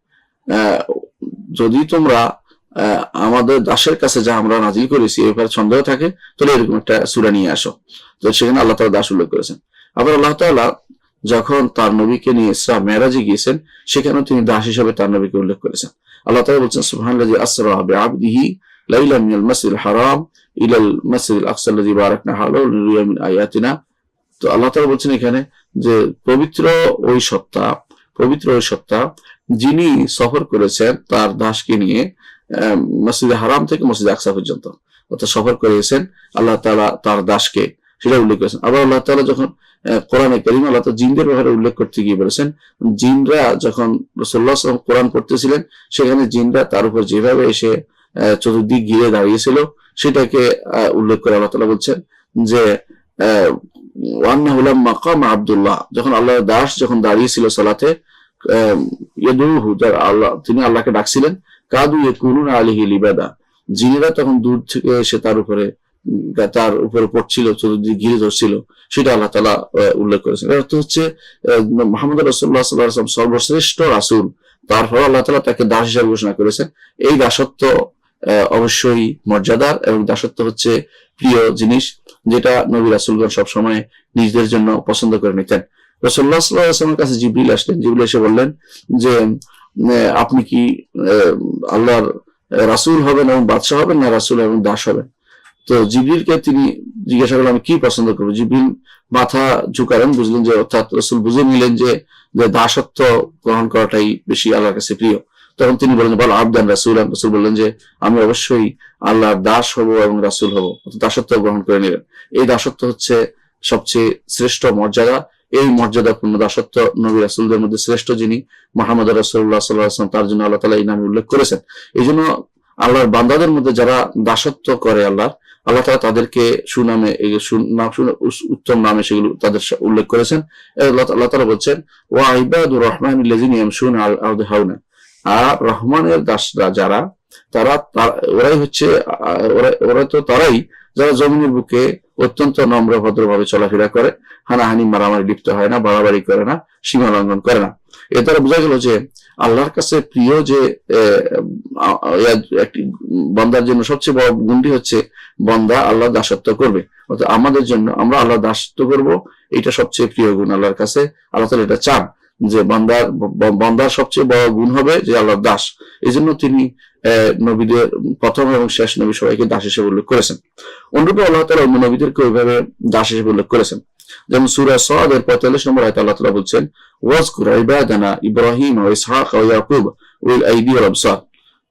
যদি তোমরা আমাদের দাসের কাছে যা আমরা নাজিল করেছি এই ব্যাপারে সন্দেহ থাকে তাহলে এরকম একটা সূরা নিয়ে আসো। তো সেখানে আল্লাহ তাআলা দাস উল্লেখ করেছেন। আবার আল্লাহ তাআলা যখন তার নবীকে নিয়ে ইসরা মেরাজে গিয়েছেন সেখানেও তিনি দাস হিসেবে তার নবীকে উল্লেখ করেছেন। আল্লাহ তাআলা বলছেন সুবহানাল্লাযী আসরা বিআবদিহি লাইলা মিনাল মাসজিদিল হারাম ইলাল মাসজিদিল আকসা আল্লাযী বারাকনা হাওলাহু লিনুরিয়াহু মিন আয়াতিনা। তো আল্লাহ তাআলা বলছেন এখানে যে পবিত্র ওই সত্তা যিনি সফর করেছেন তার দাসকে নিয়ে মসজিদে হারাম থেকে মসজিদে আকসা পর্যন্ত, অর্থাৎ সফর করেছেন আল্লাহ তাআলা তার দাসকে, সেটা উল্লেখ করেছেন। আবার আল্লাহ তাআলা যখন কোরআনে কারীমে আল্লাহ তাআলা জিনদের ব্যাপারে উল্লেখ করতে গিয়ে বলেছেন, জিনরা যখন রাসূলুল্লাহ সাল্লাল্লাহু আলাইহি ওয়াসাল্লাম কোরআন পড়তেছিলেন সেখানে জিনরা তার উপর যেভাবে এসে চতুর্দিক ঘিরে দাঁড়িয়েছিল সেটাকে উল্লেখ করে আল্লাহ তাআলা বলছেন যে ওয়ান্নাহু লাম্মা কামা আব্দুল্লাহ, যখন আল্লাহর দাস যখন দাঁড়িয়েছিল সালাতে, ইয়াদুহু, আল্লাহ তিনি আল্লাহকে ডাকছিলেন, কাদু ইয়াকুনুনা আলাইহি লিবাদা, জিনেরা তখন দূর থেকে এসে তার উপরে পড়ছিল, চতুর্দিকে ঘিরে ধরছিল, সেটা আল্লাহ তাআলা উল্লেখ করেছেন। এর অর্থ হচ্ছে মুহাম্মদ রাসূলুল্লাহ সাল্লাল্লাহু আলাইহি ওয়াসাল্লাম সর্বশ্রেষ্ঠ রাসূল, তারপর আল্লাহ তাআলা তাকে দাস হিসেবে ঘোষণা করেছেন। এই দাসত্ব অবশ্যই মর্যাদার এবং দাসত্ব হচ্ছে প্রিয় জিনিস, যেটা নবী রাসূলগণ সবসময় নিজেদের জন্য পছন্দ করে নিতেন। রাসূলুল্লাহ সাল্লাল্লাহু আলাইহি ওয়াসাল্লামের কাছে জিবরিল আসলেন, জিবরিল এসে বললেন যে আপনি কি আল্লাহর রাসূল হবেন এবং বাদশা হবেন, না রাসূল এবং দাস হবেন? তো জিবরিলকে তিনি জিজ্ঞাসা করলেন আমি কি পছন্দ করবো। জিবরিল মাথা ঝুঁকালেন, বুঝলেন যে অর্থাৎ রাসূল বুঝে নিলেন যে দাসত্ব গ্রহণ করাটাই বেশি আল্লাহর কাছে প্রিয়। তখন তিনি বললেন বল আবদান রাসূলান, রাসূল বললেন যে আমি অবশ্যই আল্লাহর দাস হব এবং রাসূল হব, দাসত্ব গ্রহণ করে নিলেন। এই দাসত্ব হচ্ছে সবচেয়ে শ্রেষ্ঠ মর্যাদা। এই মর্যাদাপূর্ণ দাসত্ব নবী রাসূলদের মধ্যে শ্রেষ্ঠ যিনি মুহাম্মদ রাসূলুল্লাহ সাল্লাল্লাহু আলাইহি ওয়াসাল্লাম, তার জন্য আল্লাহ তাআলা এই নাম উল্লেখ করেছেন। এই জন্য আল্লাহর বান্দাদের মধ্যে যারা দাসত্ব করে আল্লাহ তাআলা তাদেরকে সুনামে উত্তম নামে সেগুলো তাদের উল্লেখ করেছেন। আল্লাহ তাআলা বলছেন ওয়া ইবাদুর রহমানিল্লাযিনা ইয়ামশুনা আল আরদি হাওনা, আর রহমানের দাসরা যারা, তারাই যারা জমিনের বুকে অত্যন্ত নম্র ভদ্রভাবে চলাফেরা করে, হানাহানি মারামারি লিপ্ত হয় না, বাড়াবাড়ি করে না, সীমা লঙ্ঘন করে না। এর দ্বারা বোঝা গেল যে আল্লাহর কাছে প্রিয় যে একটি বান্দার জন্য সবচেয়ে বড় গুণটি হচ্ছে বান্দা আল্লাহর দাসত্ব করবে, অর্থাৎ আমাদের জন্য আমরা আল্লাহর দাসত্ব করব, এটা সবচেয়ে প্রিয় গুণ আল্লাহর কাছে। আল্লাহ তাআলা এটা চান যে বান্দার সবচেয়ে বড় গুণ হবে যে আল্লাহর দাস। এই জন্য তিনি নবীদের প্রথম এবং শেষ নবী সবাইকে দাস হিসেবে উল্লেখ করেছেন। অনুরূপে আল্লাহ তাআলা অন্য নবীদেরকে ওইভাবে দাস হিসেবে উল্লেখ করেছেন। যেমন সূরা সাদ এর 45 নম্বর আয়াতে আল্লাহ তাআলা বলছেন ওয়াজকুর ইবাদানা ইব্রাহিম ওয়া ইসহাক ওয়া ইয়াকুব উল আইদি ওয়াল আবসার,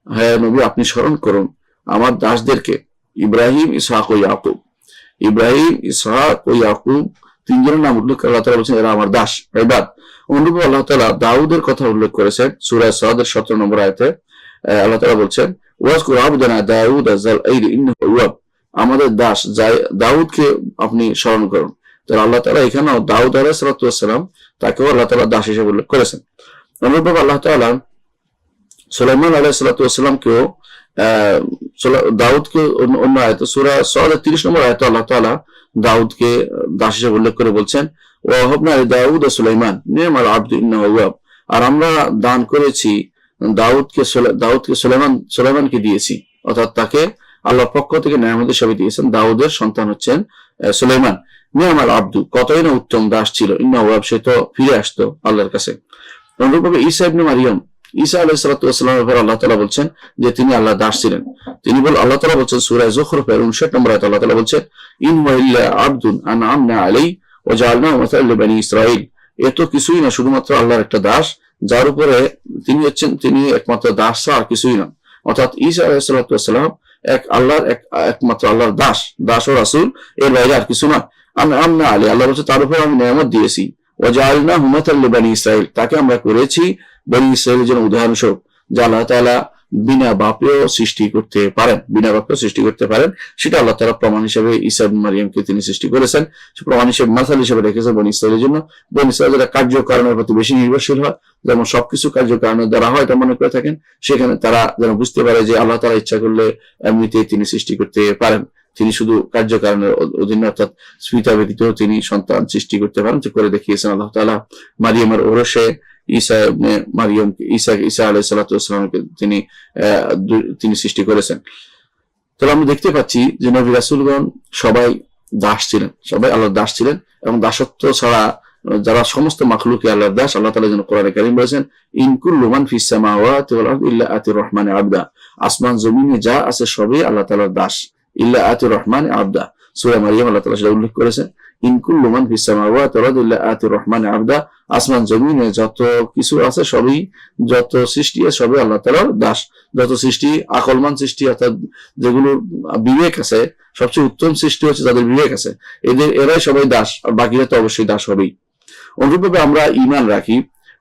হ্যাঁ নবী আপনি স্মরণ করুন আমার দাসদেরকে ইব্রাহিম, ইসহাক ও ইয়াকুব। ইব্রাহিম, ইসহাক ও ইয়াকুব তিনজনের নাম উল্লেখ করে আল্লাহ তাআলা বলছেন এরা আমার দাস ইবাদ। অনুরূপে আল্লাহ তাআলা দাউদের কথা উল্লেখ করেছেন সূরা সাদ এর 17 নম্বর আয়াতে। আল্লাহ তাআলা বলছেন ওয়াজকুর আবদানা দাউদ যাল আইদ ইন্নাহু আওয়াব, আমাদের দাস দাউদকে আপনি স্মরণ করুন। তাহলে আল্লাহ তাআলা এখানেও দাউদ আলাইহিস সালাতু ওয়াস সালাম তাকেও আল্লাহ তাআলা দাস হিসেবে উল্লেখ করেছেন। অনুরূপে আল্লাহ তাআলা সুলাইমান আলাইহিস সালাতু ওয়াস সালামকেও দাউদকে অন্য আয়াতে সূরা সাদ 30 নম্বর আয়াতে আল্লাহ তাআলা দাউদকে দাস হিসেবে উল্লেখ করে বলছেন ওয়াহাবনা লিদাউদ সুলাইমান নি'মাল আবদু ইন্নাহু আওয়াব, আর আমরা দান করেছি দাউদকে সুলাইমানকে দিয়েছি, অর্থাৎ তাকে আল্লাহর পক্ষ থেকে নিয়ামত হিসেবে দিয়েছেন। দাউদের সন্তান হচ্ছেন সুলাইমান। নি'মাল আবদু, কতই না উত্তম দাস ছিল, ইন্নাহু আওয়াব, সে তো ফিরে আসতো আল্লাহর কাছে। অনুরূপভাবে ঈসা ইবনে মারইয়াম, ঈসা আলাইহিস সালাতু ওয়াস সালামের ব্যাপারে আল্লাহ তাআলা বলছেন যে তিনি আল্লাহর দাস ছিলেন। আল্লাহ তাআলা বলছেন সূরা যুখরুফের 59 নম্বর আয়াতে আল্লাহ তাআলা বলছেন ইন হুয়া ইল্লা আবদুন আনআমনা আলাইহি ওয়া জাআলনাহু মাসালান লিবানি ইসরাঈল, এ তো কিছুই না, শুধুমাত্র আল্লাহর একটা দাস যার উপরে তিনি একমাত্র দাস, আর কিছুই না। অর্থাৎ ঈসা আলাইহিস সালাতু ওয়াস সালাম আল্লাহর একমাত্র আল্লাহর দাস ও রাসূল, এর বাইরে আর কিছু না। আনআমনা আলাইহি, আল্লাহ বলছে তার উপর আমি নিয়ামত দিয়েছি। ওয়া জাআলনাহু মাসালান লিবানি ইসরাঈল, তাকে আমরা করেছি বনি ইসরাঈলের জন্য উদাহরণস্বরূপ, যা আল্লাহ তাআলা বিনা বাপেও সৃষ্টি করতে পারেন, সেটা আল্লাহ তাআলা প্রমাণ হিসেবে ঈসা ইবনে মারইয়ামকে তিনি সৃষ্টি করেছেন, প্রমাণ হিসেবে মাসাল হিসেবে রেখেছেন বনি ইসরাঈলের জন্য। বনি ইসরাঈল যারা কার্যকারণের প্রতি বেশি নির্ভরশীল হয়, যেমন সবকিছু কার্যকারণের দ্বারা হয় এটা মনে করে থাকেন, সেখানে তারা যেন বুঝতে পারে যে আল্লাহ তাআলা ইচ্ছা করলে এমনিতেই তিনি সৃষ্টি করতে পারেন, তিনি শুধু কার্যকারণের অধীনে, অর্থাৎ পিতা ব্যতীত তিনি সন্তান সৃষ্টি করতে পারেন, করে দেখিয়েছেন আল্লাহ তাআলা মারিয়ামের ওরসে ঈসা ইবনে মারিয়াম, ঈসা আলাইহিস সালাতু ওয়াস সালামকে তিনি সৃষ্টি করেছেন। তাহলে আমরা দেখতে পাচ্ছি যে নবী রাসূলগণ সবাই দাস ছিলেন, সবাই আল্লাহর দাস ছিলেন, এবং দাসত্ব ছাড়া যারা সমস্ত মাখলুকে আল্লাহর দাস, আল্লাহ তাআলা যেন কোরআনে কারীম বলেছেন, ইন কুল্লু মান ফিস সামাওয়াতি ওয়াল আরদি ইল্লা আতির রহমানি আবদা, আসমান জমিনে যা আছে সবই আল্লাহ তাআলার দাস, ইল্লা আতির রহমানি আবদা। সূরা মারিয়াম আল্লাহ তাআলা সেটা উল্লেখ করেছেন, ইন কুল্লু মান ফিস সামাওয়াতি ওয়াল আরদি ইল্লা আতির রহমানি আবদা, আসমান জমিনে যত কিছু আছে সবই, যত সৃষ্টি আছে সবই আল্লাহ তাআলার দাস। যত সৃষ্টি আকলমান সৃষ্টি, অর্থাৎ যেগুলোর বিবেক আছে, সবচেয়ে উত্তম সৃষ্টি হচ্ছে যাদের বিবেক আছে, এরাই সবাই দাস, আর বাকিরা তো অবশ্যই দাস হবেই। অনুরূপভাবে আমরা ঈমান রাখি,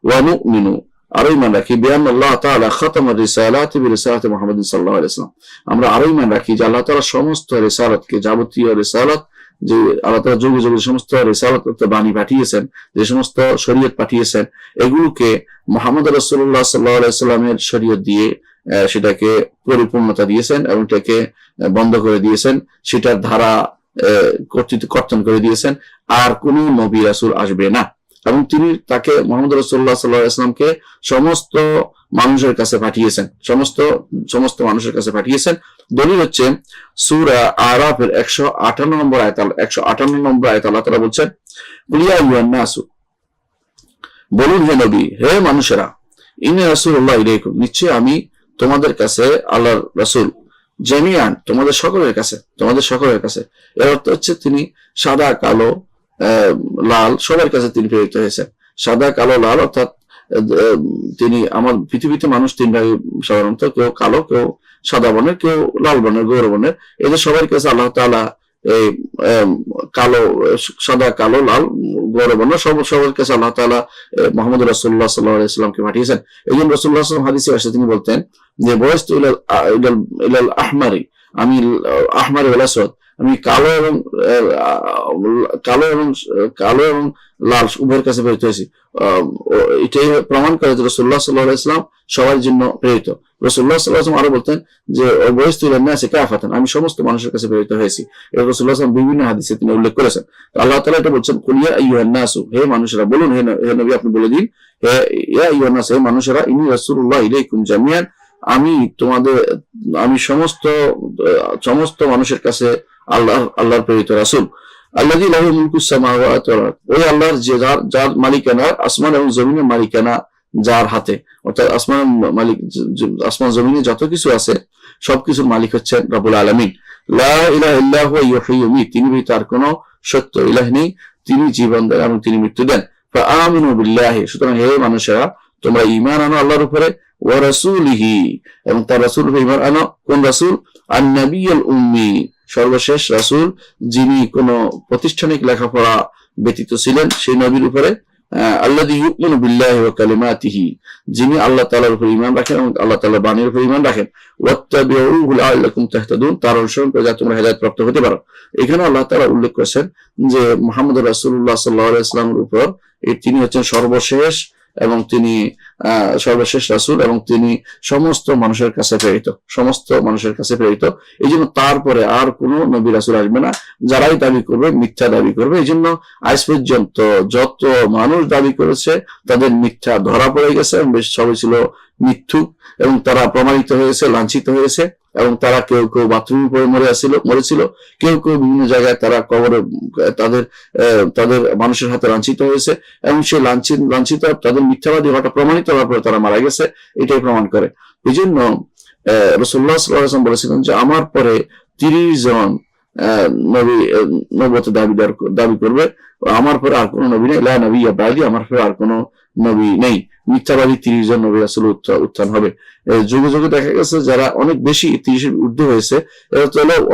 ওয়া নুমিনু, আরো ঈমান রাখি বিআন আল্লাহ তাআলা খাতামা রিসালাতি বিরিসালাতি মুহাম্মাদিন সাল্লাল্লাহু আলাইহি ওয়াসাল্লাম। আমরা আরো ঈমান রাখি যে আল্লাহ তাআলা সমস্ত রিসালাতকে, যাবতীয় রিসালাত, যে আল্লাহ তাআলা যুগে যুগে সমস্ত রিসালাত বাণী পাঠিয়েছেন, যে সমস্ত শরীয়ত পাঠিয়েছেন, এগুলোকে মুহাম্মদ রাসূলুল্লাহ সাল্লাল্লাহু আলাইহি ওয়াসাল্লামের শরীয়ত দিয়ে সেটাকে পরিপূর্ণতা দিয়েছেন, এবং এটাকে বন্ধ করে দিয়েছেন, সেটার ধারা কর্তন করে দিয়েছেন। আর কোন নবী রাসূল আসবে না, এবং তিনি তাকে মুহাম্মদ রাসূলুল্লাহ সাল্লাল্লাহু আলাইহি ওয়াসাল্লামকে সমস্ত মানুষের কাছে পাঠিয়েছেন, সমস্ত মানুষের কাছে পাঠিয়েছেন। দলিল হচ্ছে সূরা আরাফের 158 নম্বর আয়াত, 158 নম্বর আয়াত আল্লাহ তাআলা বলছেন, কুলিয়া আইয়ুহান নাসু, বলুন হে নবী, হে মানুষেরা, ইন্নী রাসূলুল্লাহ ইলাইকুম, নিশ্চয় আমি তোমাদের কাছে আল্লাহর রাসূল, জামিআন, তোমাদের সকলের কাছে। এর অর্থ হচ্ছে তিনি সাদা কালো লাল সবার কাছে তিনি প্রেরিত হয়েছেন। সাদা কালো লাল অর্থাৎ তিনি, আমার পৃথিবীতে মানুষ তিন ভাগে সাধারণত, কেউ কালো, কেউ সাদা বর্ণের, কেউ লাল বর্ণের, গৌর বর্ণের, এদের সবার কাছে আল্লাহ তাআলা এই কালো, সাদা কালো লাল গৌর বর্ণ সবার কাছে আল্লাহ তাআলা মুহাম্মদ রাসূলুল্লাহ সাল্লাল্লাহু আলাইহি ওয়াসাল্লামকে পাঠিয়েছেন। এই জন্য রাসূলুল্লাহ সাল্লাল্লাহু আলাইহি ওয়াসাল্লাম হাদিসে আসে, তিনি বলতেন যে বয়স্তু ইলাল আহমারি, আমি আহমার ওয়াল আসওয়াদ, আমি কালো এবং লাল উভয়ের কাছে প্রেরিত হয়েছি। এটাই প্রমাণ করে যে রাসূলুল্লাহ সাল্লাল্লাহু আলাইহি ওয়াসাল্লাম সবার জন্য প্রেরিত। রাসূলুল্লাহ সাল্লাল্লাহু আলাইহি ওয়াসাল্লাম আরো বলতেন যে বুইসতু ইলান নাসি কাফাতান, আমি সমস্ত মানুষের কাছে প্রেরিত হয়েছি। এটা রাসূলুল্লাহ সাল্লাল্লাহু আলাইহি ওয়াসাল্লাম বিভিন্ন হাদিসে তিনি উল্লেখ করেছেন। আল্লাহ তাআলা এটা বলছেন, কুলিয়া আইয়ুহান নাসু, হে মানুষেরা, বলুন হে নবী আপনি বলে দিন, হে ইয়া আইয়ুহান নাস, হে মানুষেরা, ইন্নী রাসূলুল্লাহ ইলাইকুম জামিআন, আমি সমস্ত মানুষের কাছে আল্লাহর প্রেরিত রাসূল। আল্লাযী লাহু মুলকুস সামাওয়াতি ওয়াল আরদ, ওই আল্লাহর যে যার মালিকানা আসমান এবং জমিনের মালিকানা যার হাতে, অর্থাৎ আসমান জমিনে যত কিছু আছে সবকিছুর মালিক হচ্ছেন রব্বুল আলামিন। লা ইলাহা ইল্লা হুয়া ইউহয়ী ওয়া ইউমীত, তিনি ব্যতীত আর কোনো সত্য ইলাহ নেই, তিনি জীবন দেন এবং তিনি মৃত্যু দেন। ফাআমিনু বিল্লাহি, সুতরাং হে মানুষেরা তোমরা ঈমান আনো আল্লাহর উপরে, ওয়া রাসূলিহি, এবং তার রাসূল উপরে ঈমান আনো। কোন রাসূল? আন-নাবিয়্যুল উম্মি, সর্বশেষ রাসূল, যিনি কোনো প্রাতিষ্ঠানিক লেখাপড়া ব্যতীত ছিলেন, সেই নবীর উপরে। আল্লাযী ইউমিনু বিল্লাহি ওয়া কালিমাতিহি, যিনি আল্লাহ তাআলার উপর ঈমান রাখেন এবং আল্লাহ তাআলার বাণীর উপর ঈমান রাখেন। ওয়াত্তাবিউহু লাআল্লাকুম তাহতাদুন, তার অনুসরণ করে যাতে তোমরা হেদায়েত প্রাপ্ত হতে পারো। এখানে আল্লাহ তাআলা উল্লেখ করেছেন যে মুহাম্মদ রাসূলুল্লাহ সাল্লাল্লাহু আলাইহি ওয়াসাল্লামের উপর তিনি হচ্ছেন সর্বশেষ, এবং তিনি সর্বশেষ রাসূল, এবং তিনি সমস্ত মানুষের কাছে প্রেরিত। এই জন্য তারপরে আর কোন নবী রাসূল আসবে না। যারাই দাবি করবে মিথ্যা দাবি করবে। এই জন্য আজ পর্যন্ত যত মানুষ দাবি করেছে তাদের মিথ্যা ধরা পড়ে গেছে, এবং বেশ সবাই ছিল মিথ্যুক, এবং তারা প্রমাণিত হয়েছে, লাঞ্ছিত হয়েছে, এবং তারা কেউ বাথরুমে পড়ে মরেছিল, কেউ বিভিন্ন জায়গায় তারা কবরে তাদের মানুষের হাতে লাঞ্ছিত হয়েছে, এবং সেই লাঞ্ছিত তাদের মিথ্যাবাদী হওয়াটা প্রমাণিত হওয়ার পরে তারা মারা গেছে, এটাই প্রমাণ করে। এই জন্য রাসূলুল্লাহ সাল্লাল্লাহু আলাইহি ওয়াসাল্লাম বলেছিলেন যে আমার পরে 30 জন নবুয়ত দাবি করবে, আমার পরে আর কোন নবী নেই, লা নবিয়্যা বা'দি, আমার পরে আর কোন নবী নেই। মিথ্যাবাদী 30 জন নবী রাসূল উত্থান হবে। যুগে যুগে দেখা গেছে যারা অনেক বেশি 30-এর ঊর্ধ্বে হয়েছে, এর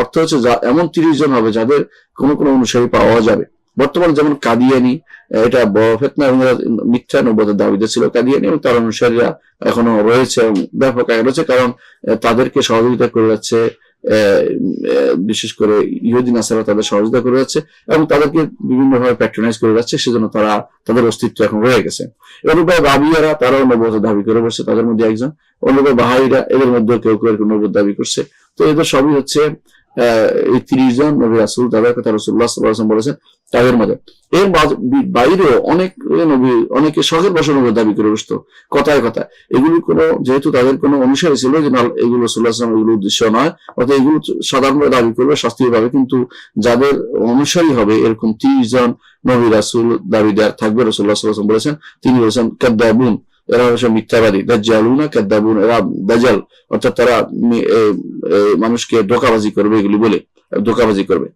অর্থ হচ্ছে এমন 30 জন হবে যাদের কোন অনুসারী পাওয়া যাবে। বর্তমানে যেমন কাদিয়ানি, এটা বড় ফিতনা এবং মিথ্যা নবুয়তের দাবিতে ছিল কাদিয়ানি, এবং তার অনুসারীরা এখনো রয়েছে, ব্যাপক আকারে রয়েছে, কারণ তাদেরকে সহযোগিতা করে যাচ্ছে বিশেষ করে ইহুদি নাসারা, তাদের সহযোগিতা করে যাচ্ছে এবং তাদেরকে বিভিন্নভাবে প্যাট্রোনাইজ করে যাচ্ছে, সেজন্য তাদের অস্তিত্ব এখন রয়ে গেছে। অনুরূপে রাবিয়ারা, তারাও নবুয়ত দাবি করে বসছে, তাদের মধ্যে একজন। অনুরূপে বাহাইরা, এদের মধ্যে কেউ নবুয়ত দাবি করছে। তো এদের সবই হচ্ছে এই 30 জন নবী রাসূল তাদের কথা রাসূলুল্লাহ সাল্লাল্লাহু আলাইহি ওয়াসাল্লাম বলেছেন তাদের মধ্যে। এর বাইরেও অনেক নবী অনেকে শখের বশে নবী দাবি করে বসতো কথায় কথায়। এগুলি কোনো যেহেতু তাদের কোনো অনুসারী ছিল যে এগুলো রাসূলুল্লাহ সাল্লাল্লাহু আলাইহি ওয়াসাল্লাম এগুলো উদ্দেশ্য নয়, অর্থাৎ এগুলো সাধারণভাবে দাবি করবে, শাস্তি পাবে। কিন্তু যাদের অনুসারী হবে এরকম 30 জন নবী রাসূল দাবিদার থাকবে, রাসূলুল্লাহ সাল্লাল্লাহু আলাইহি ওয়াসাল্লাম বলেছেন, তিনি বলেছেন কাদ্দাবুন, এরা হচ্ছে মিথ্যাবাদী, দাজ্জালুনা কাদ্দাবুন, এরা দাজ্জাল অর্থাৎ তারা মানুষকে ধোঁকাবাজি করবে, এগুলি বলে ধোঁকাবাজি করবে।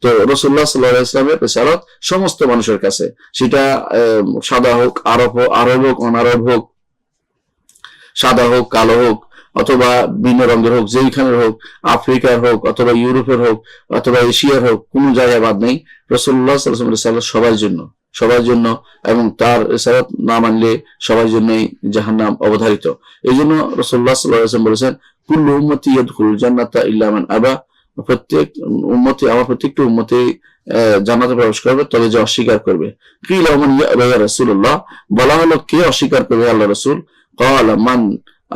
তো রাসূলুল্লাহ সাল্লাল্লাহু আলাইহি ওয়াসাল্লামের রিসালাত সমস্ত মানুষের কাছে, সেটা সাদা হোক, আরব হোক, অনারব হোক, সাদা হোক, কালো হোক, অথবা ভিন্ন রঙের হোক, যেইখানের হোক, আফ্রিকার হোক, অথবা ইউরোপের হোক, অথবা এশিয়ার হোক, কোনো জায়গায় বাদ নেই। রাসূলুল্লাহ সাল্লাল্লাহু আলাইহি ওয়াসাল্লামের রিসালাত সবার জন্য এবং তার রিসালাত না মানলে সবার জন্যই জাহান্নাম অবধারিত। এই জন্য রাসূলুল্লাহ সাল্লাল্লাহু আলাইহি ওয়াসাল্লাম বলেছেন, কুল্লু উম্মতি ইয়াদখুলুল জান্নাতা ইল্লা মান আবা, প্রত্যেক উম্মতি, আমার প্রত্যেকটা উম্মতি জান্নাতে প্রবেশ করবে, তবে যে অস্বীকার করবে। কিলা মান ইয়া রাসূলুল্লাহ, বলা হলো কে অস্বীকার করবে আল্লাহ রাসূল? ক্বালা মান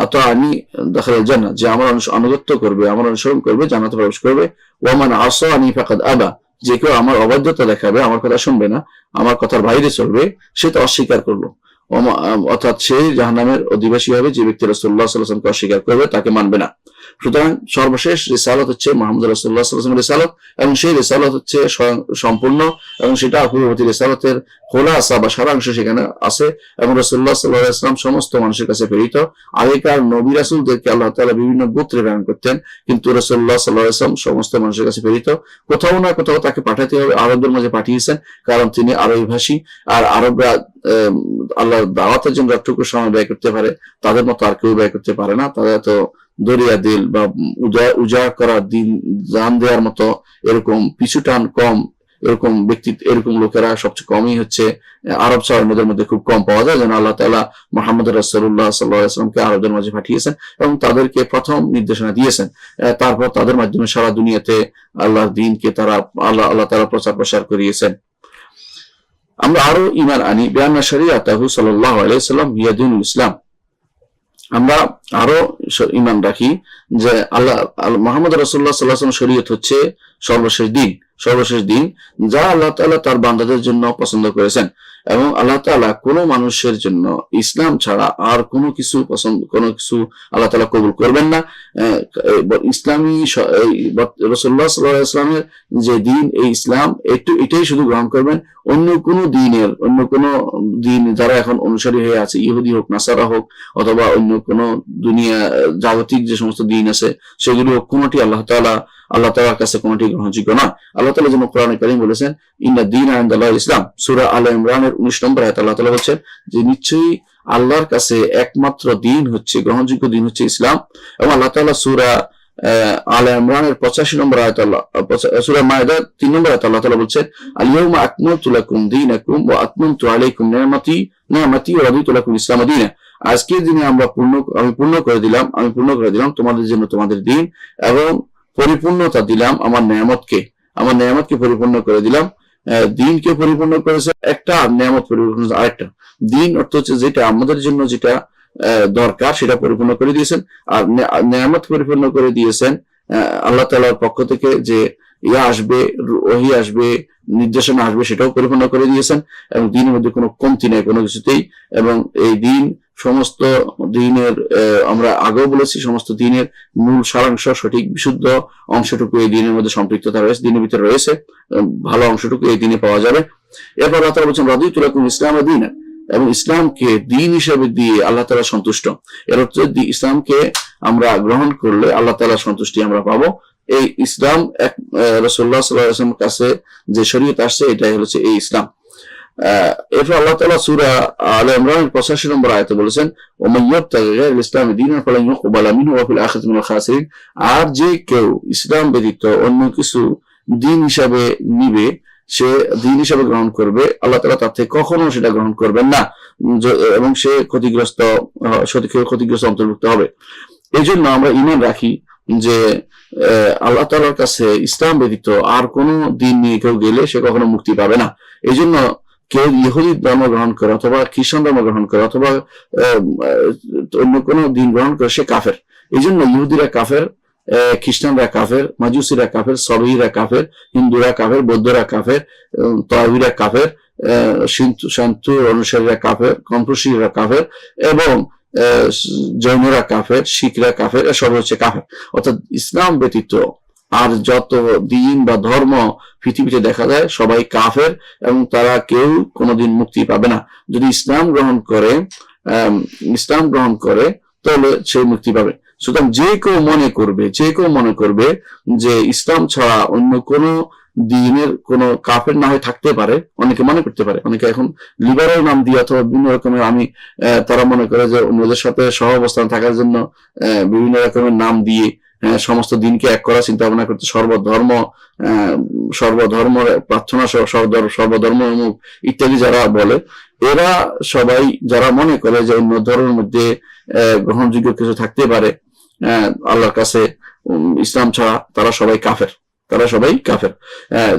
আতানি দাখালাল জান্নাহ, যে আমার আনুগত্য করবে, আমার অনুসরণ করবে, জান্নাতে প্রবেশ করবে। ওয়া মান আসানি ফাকাদ আবা, যে কেউ আমার অবাধ্যতা দেখাবে, আমার কথা শুনবে না, আমার কথার বাইরে চলবে, সে তো অস্বীকার করলো, অর্থাৎ সে জাহান্নামের অধিবাসী হবে। যে ব্যক্তি রাসূলুল্লাহ সাল্লাল্লাহু আলাইহি ওয়াসাল্লামকে অস্বীকার করবে তাকে মানবে না। সুতরাং সর্বশেষ রিসালাত হচ্ছে মুহাম্মদ রাসূলুল্লাহ সাল্লাল্লাহু আলাইহি ওয়াসাল্লামের রিসালাত, এবং সেই রিসালাত হচ্ছে সম্পূর্ণ, এবং সেটা পূর্ববর্তী রিসালাতের খোলাসা বা সারাংশ সেখানে আছে। এবং রাসূলুল্লাহ সাল্লাল্লাহু আলাইহি ওয়াসাল্লাম সমস্ত মানুষের কাছে প্রেরিত। আগেকার নবী রাসূলদেরকে আল্লাহ তাআলা বিভিন্ন গোত্রে প্রেরণ করতেন, কিন্তু রাসূলুল্লাহ সাল্লাল্লাহু আলাইহি ওয়াসাল্লাম সমস্ত মানুষের কাছে প্রেরিত। কোথাও না কোথাও তাকে পাঠাতে হবে, আরবদের মাঝে পাঠিয়েছেন, কারণ তিনি আরবি ভাষী। আর আরবরা আল্লাহর দাওয়াতের জন্য যতটুকু সময় ব্যয় করতে পারে, তাদের মতো আর কেউ ব্যয় করতে পারে না। তাদের তো দরিয়া দিল বা উজাড় করা দিন জান দেওয়ার মতো এরকম পিছু টান কম, এরকম ব্যক্তিত্ব, এরকম লোকেরা সবচেয়ে কমই হচ্ছে আরব সাহাবাদের মধ্যে খুব কম পাওয়া যায়। যেন আল্লাহ তাআলা মুহাম্মদ রাসূলুল্লাহ সাল্লাল্লাহু আলাইহি ওয়াসাল্লামকে আরবদের মাঝে পাঠিয়েছেন এবং তাদেরকে প্রথম নির্দেশনা দিয়েছেন। তারপর তাদের মাধ্যমে সারা দুনিয়াতে আল্লাহর দ্বীনকে আল্লাহ তাআলা প্রচার করিয়েছেন। আমরা আরো ঈমান আনি বিআন্না শরিয়াতাহু সাল্লাল্লাহু আলাইহি ওয়াসাল্লাম হিয়া দীনুল ইসলাম। আমরা আরো ঈমান রাখি যে মুহাম্মদ রাসূলুল্লাহ সাল্লাল্লাহু আলাইহি ওয়াসাল্লাম শরীয়ত হচ্ছে সর্বশেষ দিন যা আল্লাহ তাআলা তার বান্দাদের জন্য পছন্দ করেছেন। এবং আল্লাহ তাআলা কোনো মানুষের জন্য ইসলাম ছাড়া আর কোনো কিছু আল্লাহ তাআলা কবুল করবেন না। ইসলামী রাসূলুল্লাহ সাল্লাল্লাহু আলাইহি ওয়াসাল্লামের যে দিন, এই ইসলাম, এটাই শুধু গ্রহণ করবেন। অন্য কোনো দিন যারা এখন অনুসারী হয়ে আছে, ইহুদি হোক, নাসারা হোক, অথবা অন্য কোনো দুনিয়া জাগতিক যে সমস্ত দিন আছে সেগুলো কোনোটি আল্লাহ তাআলার কাছে কোনোটি গ্রহণযোগ্য নয়। আল্লাহ তাআলা যেন কোরআনে কারীম বলেছেন, ইন্না দীনা ইনদাল্লাহিল ইসলাম, সূরা আলে ইমরানের 19 নম্বর আয়াতে আল্লাহ তাআলা বলেছেন যে নিশ্চয়ই আল্লাহর কাছে একমাত্র দিন হচ্ছে, গ্রহণযোগ্য দিন হচ্ছে ইসলাম। এবং আল্লাহ তাআলা সূরা আলে ইমরানের 85 নম্বর আয়াতে সূরা মায়দার 3 নম্বর আয়াতে আল্লাহ তাআলা বলেছেন, আল ইয়াউমা আকমালতু লাকুম দীনাকুম ওয়া আতমামতু আলাইকুম নি'মাতি ওয়া রাদিতু লাকুম ইসলাম দীনা। আজকের দিনে আমি পূর্ণ করে দিলাম তোমাদের জন্য তোমাদের দিন, এবং পরিপূর্ণতা দিলাম আমার নেয়ামতকে পরিপূর্ণ করে দিলাম। দিনকে পরিপূর্ণ করেছে একটা, নেয়ামত পরিপূর্ণ আরেকটা। দিন অর্থ হচ্ছে যেটা আমাদের জন্য যেটা দরকার সেটা পরিপূর্ণ করে দিয়েছেন, আর নেয়ামত পরিপূর্ণ করে দিয়েছেন আল্লাহ তাআলার পক্ষ থেকে যে ওহী আসবে, নির্দেশনা আসবে, সেটাও পরিপূর্ণ করে দিয়েছেন। এবং দিনের মধ্যে কোনো কমতি নেই কোনো কিছুতেই। এবং এই দিন সমস্ত দিনের, আমরা আগেও বলেছি, সমস্ত দিনের মূল সারাংশ, সঠিক বিশুদ্ধ অংশটুকু এই দিনের মধ্যে সম্পৃক্ততা রয়েছে, দিনের ভিতরে রয়েছে, ভালো অংশটুকু এই দিনে পাওয়া যাবে। এরপর আল্লাহ তাআলা বলছেন, রাদিতু লাকুম ইসলাম দীনা, এবং ইসলামকে দিন হিসেবে দিয়ে আল্লাহ তাআলা সন্তুষ্ট। এর অর্থ ইসলামকে আমরা গ্রহণ করলে আল্লাহ তাআলার সন্তুষ্টি আমরা পাবো। এই ইসলাম রাসূলুল্লাহ সাল্লাল্লাহু আলাইহি ওয়াসাল্লামের কাছে যে শরীয়ত আসছে, এটাই হচ্ছে এই ইসলাম। এরপর আল্লাহ তাআলা সূরা আলে ইমরানের 85 নম্বর আয়াতে বলেছেন, ওয়া মান ইয়াবতাগি গায়রাল ইসলামি দীনান ফালান ইউকবালা মিনহু ওয়া ফিল আখিরাতি মিনাল খাসিরিন। আর যে কেউ ইসলাম ব্যতীত অন্য কিছু দিন হিসাবে নিবে, সে দিন হিসাবে গ্রহণ করবে, আল্লাহ তাআলা তার থেকে কখনো সেটা গ্রহণ করবেন না, এবং সে ক্ষতিগ্রস্ত অন্তর্ভুক্ত হবে। এই জন্য আমরা ঈমান রাখি যে আল্লাহ তাআলার কাছে ইসলাম ব্যতীত আর কোনো দিন নিয়ে কেউ গেলে সে কখনো মুক্তি পাবে না। এই জন্য কেউ ইহুদি ধর্ম গ্রহণ করে, অথবা খ্রিস্টান ধর্ম গ্রহণ করে, অথবা অন্য কোনো দিন গ্রহণ করে, সে কাফের। এই জন্য ইহুদিরা কাফের, খ্রিস্টানরা কাফের, মাজুসিরা কাফের, সবিরা কাফের, হিন্দুরা কাফের, বৌদ্ধরা কাফের, তওয়াবিরা কাফের, শান্তু অনুসারীরা কাফের, কনফুসিয়রা কাফের এবং জৈনরা কাফের, শিখরা কাফের, এসব হচ্ছে কাফের। অর্থাৎ ইসলাম ব্যতীত আর যত দিন বা ধর্ম পৃথিবীতে দেখা যায় সবাই কাফের এবং তারা কেউ কোনোদিন মুক্তি পাবে না। যদি ইসলাম গ্রহণ করে তাহলে সে মুক্তি পাবে। সুতরাং যে কেউ মনে করবে যে ইসলাম ছাড়া অন্য কোনো দিনের কোন কাফের না হয়ে থাকতে পারে, অনেকে মনে করতে পারে, অনেকে এখন লিবারেল নাম দিয়ে অথবা বিভিন্ন রকমের তারা মনে করে যে অন্যদের সাথে সহ অবস্থান থাকার জন্য বিভিন্ন রকমের নাম দিয়ে সমস্ত দিনকে এক করা চিন্তা ভাবনা করতে সর্বধর্ম প্রার্থনা সর্বধর্ম ইত্যাদি যারা বলে, এরা সবাই যারা মনে করে যে অন্য ধর্মের মধ্যে গ্রহণযোগ্য কিছু থাকতে পারে আল্লাহর কাছে ইসলাম ছাড়া, তারা সবাই কাফের।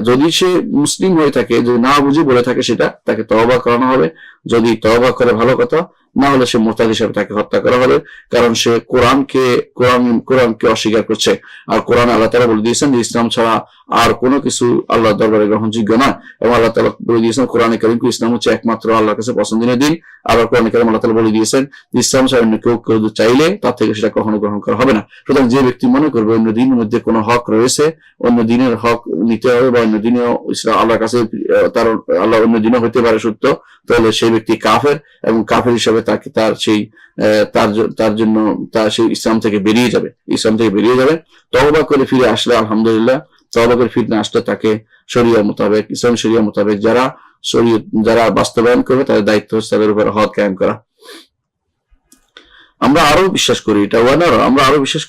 যদি সে মুসলিম হয়ে থাকে, যদি না বুঝে বলে থাকে, সেটা তাকে তওবা করানো হবে। যদি তওবা করে ভালো কথা, না হলে সে মুরতাদ হিসেবে তাকে হত্যা করা হবে, কারণ সে কোরআনকে অস্বীকার করছে। আর কোরআন আল্লাহ তাআলা বলে দিয়েছেন যে ইসলাম ছাড়া আর কোনো কিছু আল্লাহর দরবারে গ্রহণযোগ্য নয়। এবং আল্লাহ তাআলা বলে দিয়েছেন কোরআনে কারীমকে ইসলাম হচ্ছে একমাত্র আল্লাহর কাছে পছন্দনীয় দিন। আবার কোরআনে কারীম আল্লাহ তাআলা বলে দিয়েছেন ইসলাম ছাড়া অন্য কেউ চাইলে তার থেকে সেটা কখনো গ্রহণ করা হবে না। সুতরাং যে ব্যক্তি মনে করবে অন্য দিনের মধ্যে কোনো হক রয়েছে, অন্য দিনের হক নিতে হবে বা অন্য দিনেও ইসলাম আল্লাহর কাছে তার আল্লাহ অন্য দিনও হতে পারে সত্য, তাহলে সেই ব্যক্তি কাফের এবং কাফের হিসাবে তাকে তার জন্য সেই ইসলাম থেকে বেরিয়ে যাবে। তওবা করে ফিরে আসলে আলহামদুলিল্লাহ, তওবা করে ফিরে আসলে তাকে শরিয়া মোতাবেক, ইসলাম শরিয়া মোতাবেক যারা বাস্তবায়ন করবে তাদের দায়িত্ব হচ্ছে তাদের উপর হদ কায়েম করা। আমরা আরো বিশ্বাস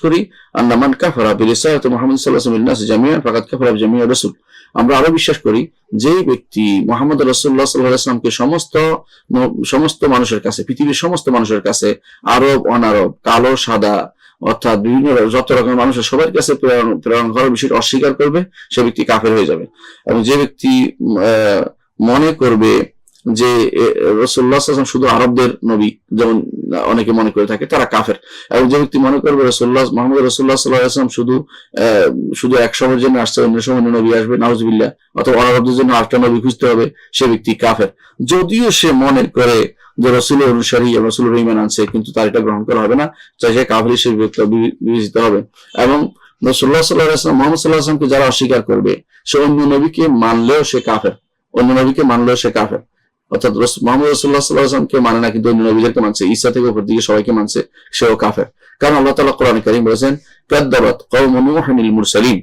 করি আন্না মান কাফারা বিরিসালাতি মুহাম্মদ সাল্লাল্লাহু আলাইহি ওয়াসাল্লাম জামিআন ফাকাদ কাফারা বিজামিআ রাসূল। আমরা আরো বিশ্বাস করি যে ব্যক্তি মুহাম্মদ রাসূলুল্লাহ সাল্লাল্লাহু আলাইহি ওয়াসাল্লামকে সমস্ত মানুষের কাছে, পৃথিবীর সমস্ত মানুষের কাছে, আরব অনারব, কালো সাদা অর্থাৎ বিভিন্ন যত রকমের মানুষের সবার কাছে প্রেরণ করার বিষয়টি অস্বীকার করবে, সে ব্যক্তি কাফের হয়ে যাবে। এবং যে ব্যক্তি মনে করবে যে রাসূলুল্লাহ সাল্লাল্লাহু আলাইহি ওয়াসাল্লাম শুধু আরবদের নবী, যেমন অনেকে মনে করে থাকে, তারা কাফের। এবং যে ব্যক্তি মনে করবে মুহাম্মদ রাসূলুল্লাহ সাল্লাল্লাহু আলাইহি ওয়াসাল্লাম শুধু এক সময়ের জন্য আসছে, অন্য সময় নবী আসবে, নাউজুবিল্লাহ, অথবা অনারবদের জন্য আরেকটা নবী খুঁজতে হবে, সে ব্যক্তি কাফের। যদিও সে মনে করে যে রাসূলের অনুসারী, রাসূলের ঈমান আনছে, কিন্তু তার এটা গ্রহণ করা হবে না, চাই সে কাফের হিসেবে বিবেচিত হবে। এবং রাসূলুল্লাহ সাল্লাল্লাহু আলাইহি ওয়াসাল্লাম মুহাম্মদ সাল্লাল্লাহু আলাইহি ওয়াসাল্লামকে যারা অস্বীকার করবে, সে অন্য নবীকে মানলেও সে কাফের। অর্থাৎ মুহাম্মদ রাসূলুল্লাহ সাল্লাল্লাহু আলাইহি ওয়াসাল্লামকে মানে না, কিন্তু অন্য নবীদেরকে মানছে, ঈসা থেকে উপর দিকে সবাইকে মানছে, সেও কাফের। কারণ আল্লাহ তাআলা কোরআনে কারীম বলেছেন কাযযাবাত কওমু নূহিল মুরসালিন,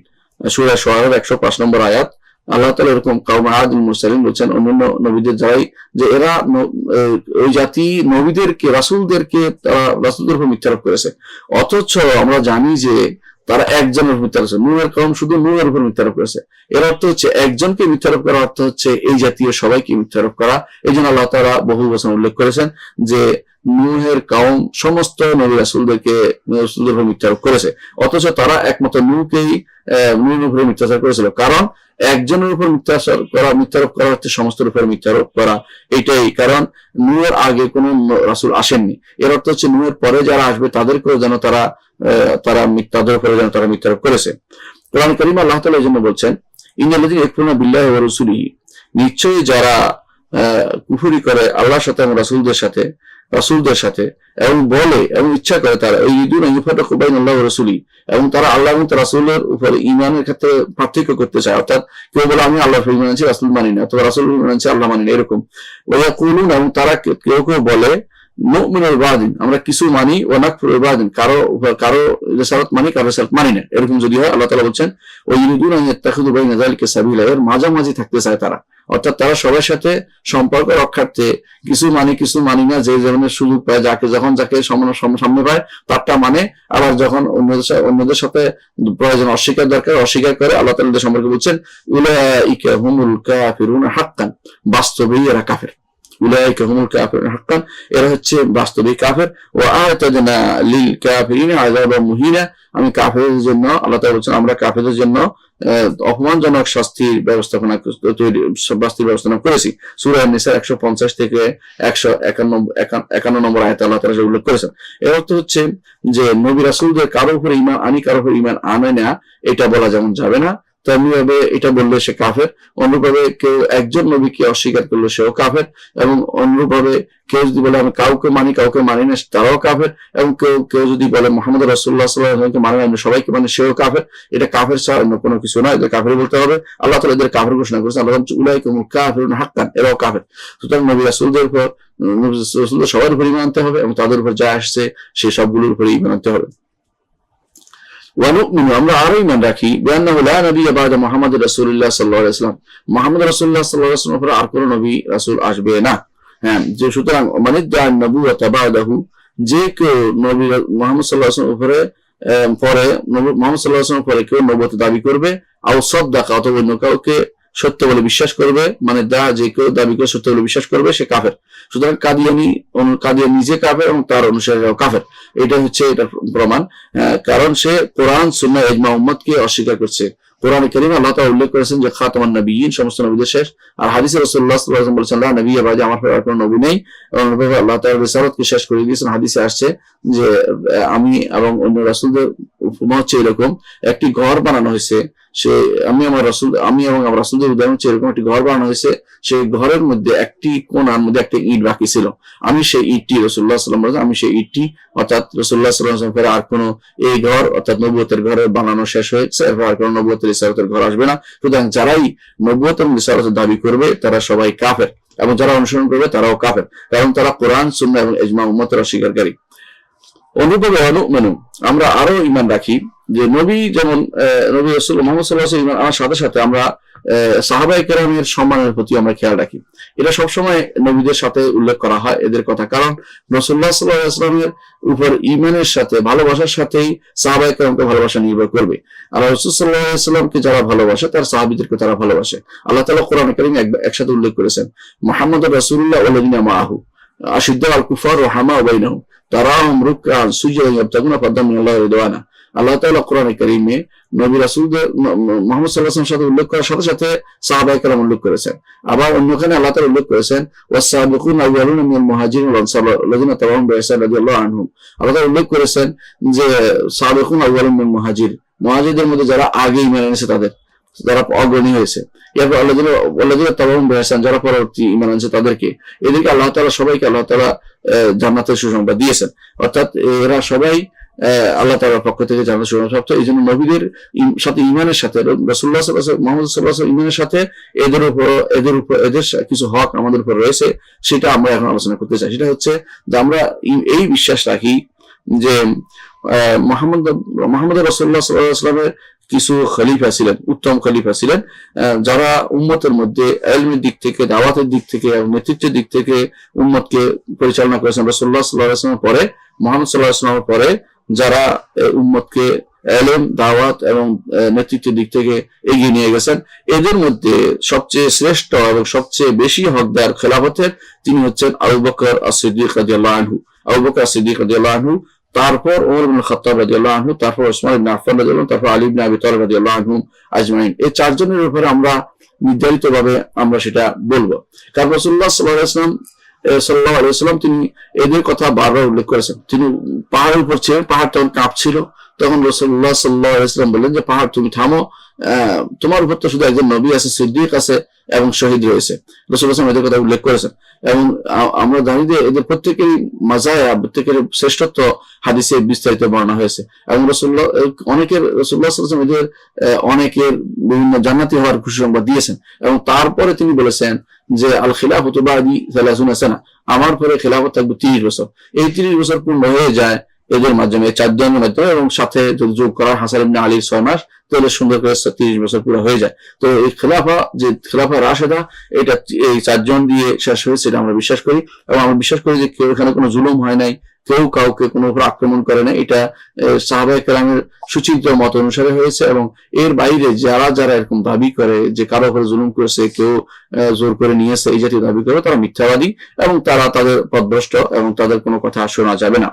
সূরা শুআরার 105 নম্বর আয়াত। আল্লাহ তাআলা এরকম কওম আদিল মুরসালিন বলেছেন অন্যান্য নবীদের যারাই, যে এরা ওই জাতি নবীদেরকে, রাসূলদেরকে তারা রাসূলদের উপর মিথ্যারোপ করেছে। অথচ আমরা জানি যে তারা একজনের উপর মিথ্যারোপ করেছে, নূহের কওম শুধু নূহের উপর মিথ্যারোপ করেছে। এর অর্থ হচ্ছে একজনকে মিথ্যারোপ করার অর্থ হচ্ছে এই জাতীয় সবাইকে মিথ্যারোপ করা। এই জন্য আল্লাহ তাআলা বহু বচন উল্লেখ করেছেন যে নূহের কওম সমস্ত নবী রাসূলদের উপর মিথ্যারোপ করেছে, অথচ তারা একমাত্র নূহের উপর মিথ্যাচার করেছিল। কারণ একজনের উপর মিথ্যারোপ করা হচ্ছে সমস্তের উপর মিথ্যারোপ করা, এইটাই কারণ নূহের আগে কোন রাসূল আসেননি। এর অর্থ হচ্ছে নূহের পরে যারা আসবে তাদেরকেও যেন তাদের উপরে যেন তারা মিথ্যারোপ করেছে। কোরআন কারীমে আল্লাহ তাআলা এই জন্য বলছেন ইন্নাল্লাযীনা ইয়াকফুরুনা বিল্লাহি ওয়া রাসূলিহি, নিশ্চয়ই যারা কুফরি করে আল্লাহর সাথে এবং রাসূলদের সাথে এবং বলে এবং ইচ্ছা করে তারা ইউরিদুনা ইউফাররিকু বাইনাল্লাহি ওয়া রাসূলিহি, এবং তারা আল্লাহ এবং তার রাসূলের উপর ঈমানের ক্ষেত্রে পার্থক্য করতে চায়। অর্থাৎ কেউ বলে আমি আল্লাহর উপর ঈমান আনছি, রাসূল মানি না, অথবা রাসূলের ঈমান আনছি, আল্লাহ মানি না, এরকম। ওয়া ইয়াকুলুনা, এবং তারা কেউ বলে নুমিনু বিবাদিন, আমরা কিছু মানি, ওয়া নাকফুরু বিবাদিন, কারো রিসালাত মানি, কারো রিসালাত মানি না। এরকম যদি হয়, আল্লাহ তাআলা বলছেন ওয়া ইউরিদুনা আন ইয়াত্তাখিযু বাইনা যালিকা সাবিলা, এর মাঝামাঝি থাকতে চায় তারা। অর্থাৎ তারা সবার সাথে সম্পর্ক রক্ষার্থে কিছু মানি না, যে ধরনের সুযোগ পায়, যাকে সামনে পায় তারটা মানে, আবার যখন অন্যদের সাথে প্রয়োজন অস্বীকার করে। আল্লাহ তাআলা সম্পর্কে বলছেন উলাইকা হুমুল কাফিরুন হাক্কান, বাস্তবেই এরা কাফের। উলাইকা হুমুল কাফিরুন হাক্কান, এরা হচ্ছে বাস্তবিক কাফের। ওয়া আ'তাদনা লিল কাফিরিনা আযাবাম মুহিনা, আমি কাফেরদের জন্য, আল্লাহ তাআলা বলেছেন আমরা কাফেরদের জন্য অপমানজনক শাস্তির ব্যবস্থা করেছি। সূরা নিসা 150 থেকে 151 নম্বর আয়াতে আল্লাহ তাআলা উল্লেখ করেছেন। এর অর্থ হচ্ছে যে নবী রাসূলদের কারো উপরে ঈমান আনি, কারো উপরে ঈমান আনে না, এটা বলা যেমন যাবে না, তেমনি ভাবে এটা বললে সে কাফের। অনুরূপভাবে কেউ একজন নবীকে অস্বীকার করলে সেও কাফের, এবং অনুরূপভাবে কেউ যদি বলে আমি কাউকে মানি কাউকে মানি না, তারাও কাফের। এবং কেউ যদি বলে মুহাম্মদ রাসূলুল্লাহ সাল্লাল্লাহু আলাইহি ওয়াসাল্লামকে মানে না, সবাইকে মানে, সেও কাফের। এটা কাফের ছাড়া অন্য কোনো কিছু নয়, এদের কাফের বলতে হবে। আল্লাহ তাআলা এদের কাফের ঘোষণা করেছেন। আল্লাহ বলেছেন উলাইকা হুমুল কাফিরুন হাক্কান, এরাও কাফের। সুতরাং নবী রাসূলদের উপর, নবী রাসূলদের সবার উপর ঈমান আনতে হবে, এবং তাদের উপর যা আসছে সেই সবগুলোর উপর ঈমান আনতে হবে। আমরা আরো ঈমান রাখি বিআন্নাহু লা নাবিয়্যা বা'দা মুহাম্মদ রাসূলুল্লাহ সাল্লাল্লাহু আলাইহি ওয়াসাল্লাম, মুহাম্মদ রাসূলুল্লাহ সাল্লাল্লাহু আলাইহি ওয়াসাল্লামের পরে আর কোনো নবী রাসূল আসবে না। হ্যাঁ, যে সুতরাং মানিদ্দাআন নবুওয়াতা বা'দাহু, যে কেউ নবী মুহাম্মদ সাল্লাল্লাহু আলাইহি ওয়াসাল্লামের পরে মুহাম্মদ সাল্লাল্লাহু আলাইহি ওয়াসাল্লামের পরে কেউ নবুয়ত দাবি করবে, আও সাদ্দাকা, অথবা অন্য কাউকে সত্য বলে বিশ্বাস করবে, মানে যে কেউ দাবি করে সত্য বলে বিশ্বাস করবে সে কাফের। সুতরাং কাদিয়ানি নিজে কাফের এবং তার অনুসারীরাও কাফের, এটা হচ্ছে এটা প্রমাণ। কারণ সে কোরআন সুন্নাহ ইজমা উম্মতকে অস্বীকার করছে। কোরআনে কারীমে আল্লাহ তাআলা উল্লেখ করেছেন যে খাতামান নবিয়্যিন, সমস্ত নবীদের শেষ। আর হাদিসে রাসূলুল্লাহ সাল্লাল্লাহু আলাইহি ওয়াসাল্লাম বলেছেন লা নবিয়্যা বা'দি, আমার পরে আর কোনো নবী নেই। এবং আল্লাহ তাআলা রিসালাতকে শেষ করে দিয়েছেন। হাদিসে আসছে যে আমি এবং অন্য রাসূলদের উপমা হচ্ছে এরকম, একটি ঘর বানানো হয়েছে, সে আমি এবং আমার রাসূলদের উদাহরণ হচ্ছে এরকম, একটি ঘর বানানো হয়েছে, সেই ঘরের মধ্যে একটি কোণার মধ্যে একটা ইট বাকি ছিল, আমি সেই ইটটি, রাসূলুল্লাহ সাল্লাল্লাহু আলাইহি ওয়াসাল্লাম আমি সেই ইটটি, অর্থাৎ রাসূলুল্লাহ সাল্লাল্লাহু আলাইহি ওয়াসাল্লাম আর কোনো এই ঘর অর্থাৎ নবুয়তের ঘরের বানানো শেষ হয়েছে, আর কোনো নবুয়তের রিসালাতের ঘর আসবে না। সুতরাং যারাই নবুয়ত এবং রিসালাতের দাবি করবে তারা সবাই কাফের, এবং যারা অনুসরণ করবে তারাও কাফের, কারণ তারা কোরআন সুন্নাহ এবং ইজমা উম্মতের অস্বীকারী। অনুরূপভাবে আমরা আরো ঈমান রাখি যে নবী যেমন নবী রাসূল মুহাম্মদ সাল্লাল্লাহু আলাইহি ওয়াসাল্লাম আমার সাথে সাথে আমরা সাহাবায়ে কেরামের সম্মানের প্রতি আমরা খেয়াল রাখি। এটা সবসময় নবীদের সাথে উল্লেখ করা হয় এদের কথা, কারণ রাসূলুল্লাহ সাল্লাল্লাহু আলাইহি ওয়াসাল্লামের উপর ঈমানের সাথে ভালোবাসার সাথেই সাহাবায়ে কেরামকে ভালোবাসা নির্ভর করবে। আর রাসূল সাল্লাল্লাহু আলাইহি ওয়াসাল্লামকে যারা ভালোবাসে তার সাহাবীদেরকে তারা ভালোবাসে। আল্লাহ তাআলা কোরআনে কারীমে একসাথে উল্লেখ করেছেন মুহাম্মাদুর রাসূলুল্লাহ ওয়াল্লাযিনা মাআহু আশিদ্দাউ আল কুফার রাহমাউ বাইনাহুম তারাহুম রুকআন সুজদান ইয়াবতাগুনা ফাদলাম মিনাল্লাহি রিদওয়ানা। আল্লাহ তাআলা কোরআনে কারীমে নবী রাসূলদের মুহাম্মদ সাল্লাল্লাহু আলাইহি ওয়াসাল্লামের সাথে উল্লেখ করার সাথে সাথে সাহাবায়ে কেরাম উল্লেখ করেছেন। আবার অন্যখানে আল্লাহ তাআলা উল্লেখ করেছেন ওয়াস-সাবিকুনা আউয়ালুনা মিনাল মুহাজিরিন ওয়াল আনসার আল্লাযিনা তাবাউহুম বিইহসান রাদিয়াল্লাহু আনহুম। আল্লাহ তাআলা উল্লেখ করেছেন যে সাবিকুনা আউয়ালুনা মিনাল মুহাজিরদের মধ্যে যারা আগে ঈমান এনেছে তাদের, যারা অগ্রণী হয়েছে। এরপর আল্লাযিনা তাবাউহুম বিইহসান, যারা পরবর্তী ঈমান আনছে তাদেরকে, এদেরকে আল্লাহ তাআলা সবাইকে আল্লাহ তাআলা জান্নাতের সুসংবাদ দিয়েছেন। অর্থাৎ এরা সবাই আল্লাহ তাআলার পক্ষ থেকে জান্নাতের সুসংবাদ। এই জন্য নবীদের সাথে ঈমানের সাথে রাসূলুল্লাহ সাল্লাল্লাহু আলাইহি ওয়াসাল্লাম মুহাম্মদ সাল্লাল্লাহু আলাইহি ওয়াসাল্লাম ঈমানের সাথে এদের কিছু হক আমাদের উপর রয়েছে, সেটা আমরা এখন আলোচনা করতে চাই। সেটা হচ্ছে যে আমরা এই বিশ্বাস রাখি যে মুহাম্মদ রাসূলুল্লাহ সাল্লাল্লাহু আলাইহি ওয়াসাল্লামের কিছু খলিফা ছিলেন, উত্তম খলিফা ছিলেন, যারা উম্মতের মধ্যে ইলমের দিক থেকে, দাওয়াতের দিক থেকে এবং নেতৃত্বের দিক থেকে উম্মতকে পরিচালনা করেছেন। রাসূলুল্লাহ সাল্লাল্লাহু আলাইহি ওয়াসাল্লামের পরে, মুহাম্মদ সাল্লাল্লাহু আলাইহি ওয়াসাল্লামের পরে যারা উম্মতকে ইলম, দাওয়াত এবং নেতৃত্বের দিক থেকে এগিয়ে নিয়ে গেছেন, এদের মধ্যে সবচেয়ে শ্রেষ্ঠ এবং সবচেয়ে বেশি হকদার খেলাফতের তিনি হচ্ছেন আবু বকর as-সিদ্দিক রাদিয়াল্লাহু আনহু। আবু বকর as-সিদ্দিক রাদিয়াল্লাহু আনহু, তারপর ওমর ইবনে খাত্তাব রাদিয়াল্লাহু আনহু, তারপর ওসমান ইবনে আফফান রাদিয়াল্লাহু আনহু, তারপর আলী ইবনে আবি তালিব রাদিয়াল্লাহু আনহুম আজমাইন। এই চারজনের উপরে আমরা নির্ধারিতভাবে আমরা সেটা বলবো, কারণ রাসূলুল্লাহ সাল্লাল্লাহু আলাইহি ওয়াসাল্লাম তিনি এদের কথা বারবার উল্লেখ করেছেন। তিনি পাহাড়ের উপর ছিলেন, পাহাড় তখন কাঁপছিল, তখন রাসূলুল্লাহ সাল্লাল্লাহু আলাইহি ওয়াসাল্লাম বললেন যে পাহাড় তুমি থামো, তোমার উপর তো শুধু একজন নবী আছে, সিদ্দিক আছে এবং শহীদ রয়েছে। রাসূলুল্লাহ সাল্লাল্লাহু আলাইহি ওয়াসাল্লাম এদের কথা উল্লেখ করেছেন। এবং আমরা জানি যে এদের প্রত্যেকেরই মাজায়া, প্রত্যেকের শ্রেষ্ঠত্ব হাদিসে বিস্তারিত বর্ণনা হয়েছে। এবং রাসূলুল্লাহ সাল্লাল্লাহু আলাইহি ওয়াসাল্লাম এদের অনেকের বিভিন্ন জান্নাতি হওয়ার খুশি সংবাদ দিয়েছেন। এবং তারপরে তিনি বলেছেন যে আল খিলাফতু বাদি 30 সানা, আমার পরে খেলাফত থাকবে 30 বছর। এই 30 বছর পূর্ণ হয়ে যায় এদের মাধ্যমে, 4 জনের মাধ্যমে, এবং সাথে যদি যোগ করা হাসান ইবনে আলীর 6 মাস, তাহলে সুন্দর করে 30 বছর পুরো হয়ে যায়। তো এই খেলাফা রাশেদা, এটা এই 4 জন দিয়ে শেষ হয়েছে, এটা আমরা বিশ্বাস করি। এবং আমরা বিশ্বাস করি যে কেউ এখানে কোনো জুলুম হয় নাই, কেউ কাউকে কোনো উপর আক্রমণ করে না, এটা সাহাবায়ে কেরামের সুচিন্তিত মত অনুসারে হয়েছে। এবং এর বাইরে যারা যারা এরকম দাবি করে যে কারো উপর জুলুম করেছে, কেউ জোর করে নিয়েছে, এই জাতীয় দাবি করে, তারা মিথ্যাবাদী এবং তারা তাদের পথভ্রষ্ট এবং তাদের কোনো কথা শোনা যাবে না।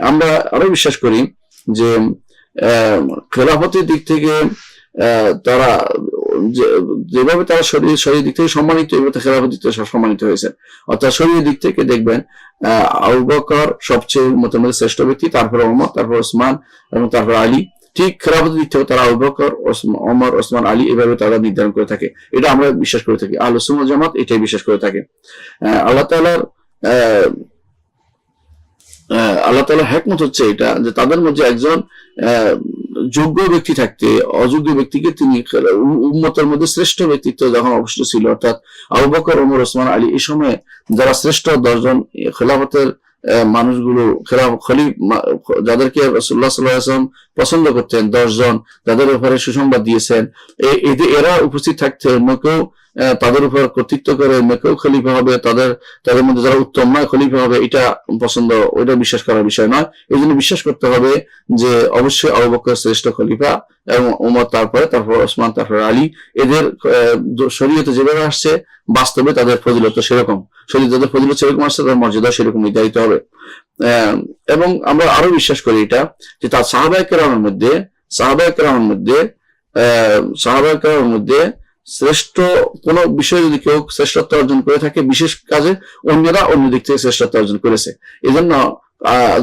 আমরা আরো বিশ্বাস করি যে খেলাফতের দিক থেকে তারা যেভাবে তারা শরীরের দিক থেকে সম্মানিত, এভাবে খেলাফতের দিক থেকে সম্মানিত হয়েছে। অর্থাৎ শরীরের দিক থেকে দেখবেন আবু বকর সবচেয়ে উম্মতের মধ্যে শ্রেষ্ঠ ব্যক্তি, তারপর ওমর, তারপর ওসমান এবং তারপর আলী। ঠিক খেলাফতের দিক থেকে তারা আবু বকর, ওমর, ওসমান, আলী এভাবে তারা নির্ধারণ করে থাকে। এটা আমরা বিশ্বাস করে থাকি, আহলুস সুন্নাহ ওয়াল জামাত এটাই বিশ্বাস করে থাকে। আল্লাহ তাআলার হিকমত হচ্ছে এটা যে তাদের মধ্যে একজন যোগ্য ব্যক্তি থাকতে অযোগ্য ব্যক্তিকে তিনি উম্মতের মধ্যে শ্রেষ্ঠ ব্যক্তিত্ব যখন অবশিষ্ট ছিল, অর্থাৎ আবু বকর, ওমর, ওসমান, আলী, এই সময়ে যারা শ্রেষ্ঠ 10 জন খেলাফতের মানুষগুলো, যাদেরকে রাসূলুল্লাহ সাল্লাল্লাহু আলাইহি ওয়াসাল্লাম পছন্দ করতেন, 10 জন যাদের ব্যাপারে সুসংবাদ দিয়েছেন, এরা উপস্থিত থাকতে অন্য কেউ তাদের উপর কর্তৃত্ব করে অন্য কেউ খলিফা হবে, তাদের মধ্যে যারা উত্তম নয় খলিফা হবে, এটা পছন্দ, ওইটা বিশ্বাস করার বিষয় নয়। এই জন্য বিশ্বাস করতে হবে যে অবশ্যই আবু বকর শ্রেষ্ঠ খলিফা এবং ওমর, তারপর ওসমান, তারপর আলী। এদের শরীয়তে যেভাবে আসছে বাস্তবে তাদের ফজিলত সেরকম, শরীয়তে যাদের ফজিলত সেরকম আসছে, তাদের মর্যাদা সেরকম নির্ধারিত হবে। এবং আমরা আরো বিশ্বাস করি এটা যে তার সাহাবায়ে কেরামের মধ্যে শ্রেষ্ঠ কোন বিষয়ে যদি কেউ শ্রেষ্ঠত্ব অর্জন করে থাকে, বিশেষ কাজে অন্যরা অন্য দিক থেকে শ্রেষ্ঠত্ব অর্জন করেছে। এই জন্য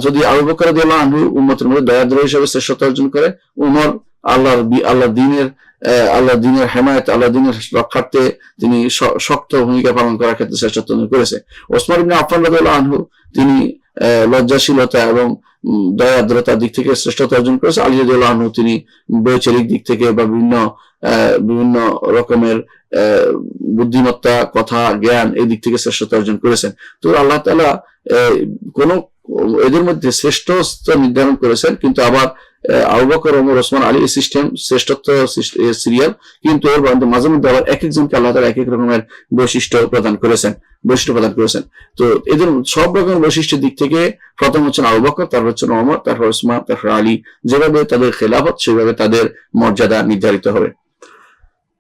যদি আবু বকর রাদিয়াল্লাহু আনহু উম্মতের মধ্যে দয়াদ্র হিসেবে শ্রেষ্ঠত্ব অর্জন করে, উমর আল্লাহর দিনের হেমায়েত, আল্লাহ দিনের রক্ষার্থে তিনি শক্ত ভূমিকা পালন করার ক্ষেত্রে শ্রেষ্ঠত্ব অর্জন করেছে। ওসমান ইবনে আফফান রাদিয়াল্লাহু আনহু তিনি লজ্জাশীলতা এবং দয়াদ্রতার দিক থেকে শ্রেষ্ঠত্ব অর্জন করেছে। আলী রাদিয়াল্লাহু আনহু তিনি বৈচারিক দিক থেকে বা বিভিন্ন রকমের বুদ্ধিমত্তা, কথা, জ্ঞান, এই দিক থেকে শ্রেষ্ঠত্ব অর্জন করেছেন। তো আল্লাহ তাআলা এদের মধ্যে শ্রেষ্ঠত্ব নির্ধারণ করেছেন, কিন্তু আবার আবু বকর, ওমর, ওসমান, আলী এই সিস্টেম শ্রেষ্ঠত্ব সিরিয়াল, কিন্তু এর মাঝে মধ্যে আবার এক একজনকে আল্লাহ তাআলা এক এক রকমের বৈশিষ্ট্য প্রদান করেছেন। তো এদের সব রকমের বৈশিষ্ট্যের দিক থেকে প্রথম হচ্ছেন আবু বকর, তারপর হচ্ছেন ওমর, তারপর ওসমান, তারপর আলী। যেভাবে তাদের খেলাফত সেভাবে তাদের মর্যাদা নির্ধারিত হবে।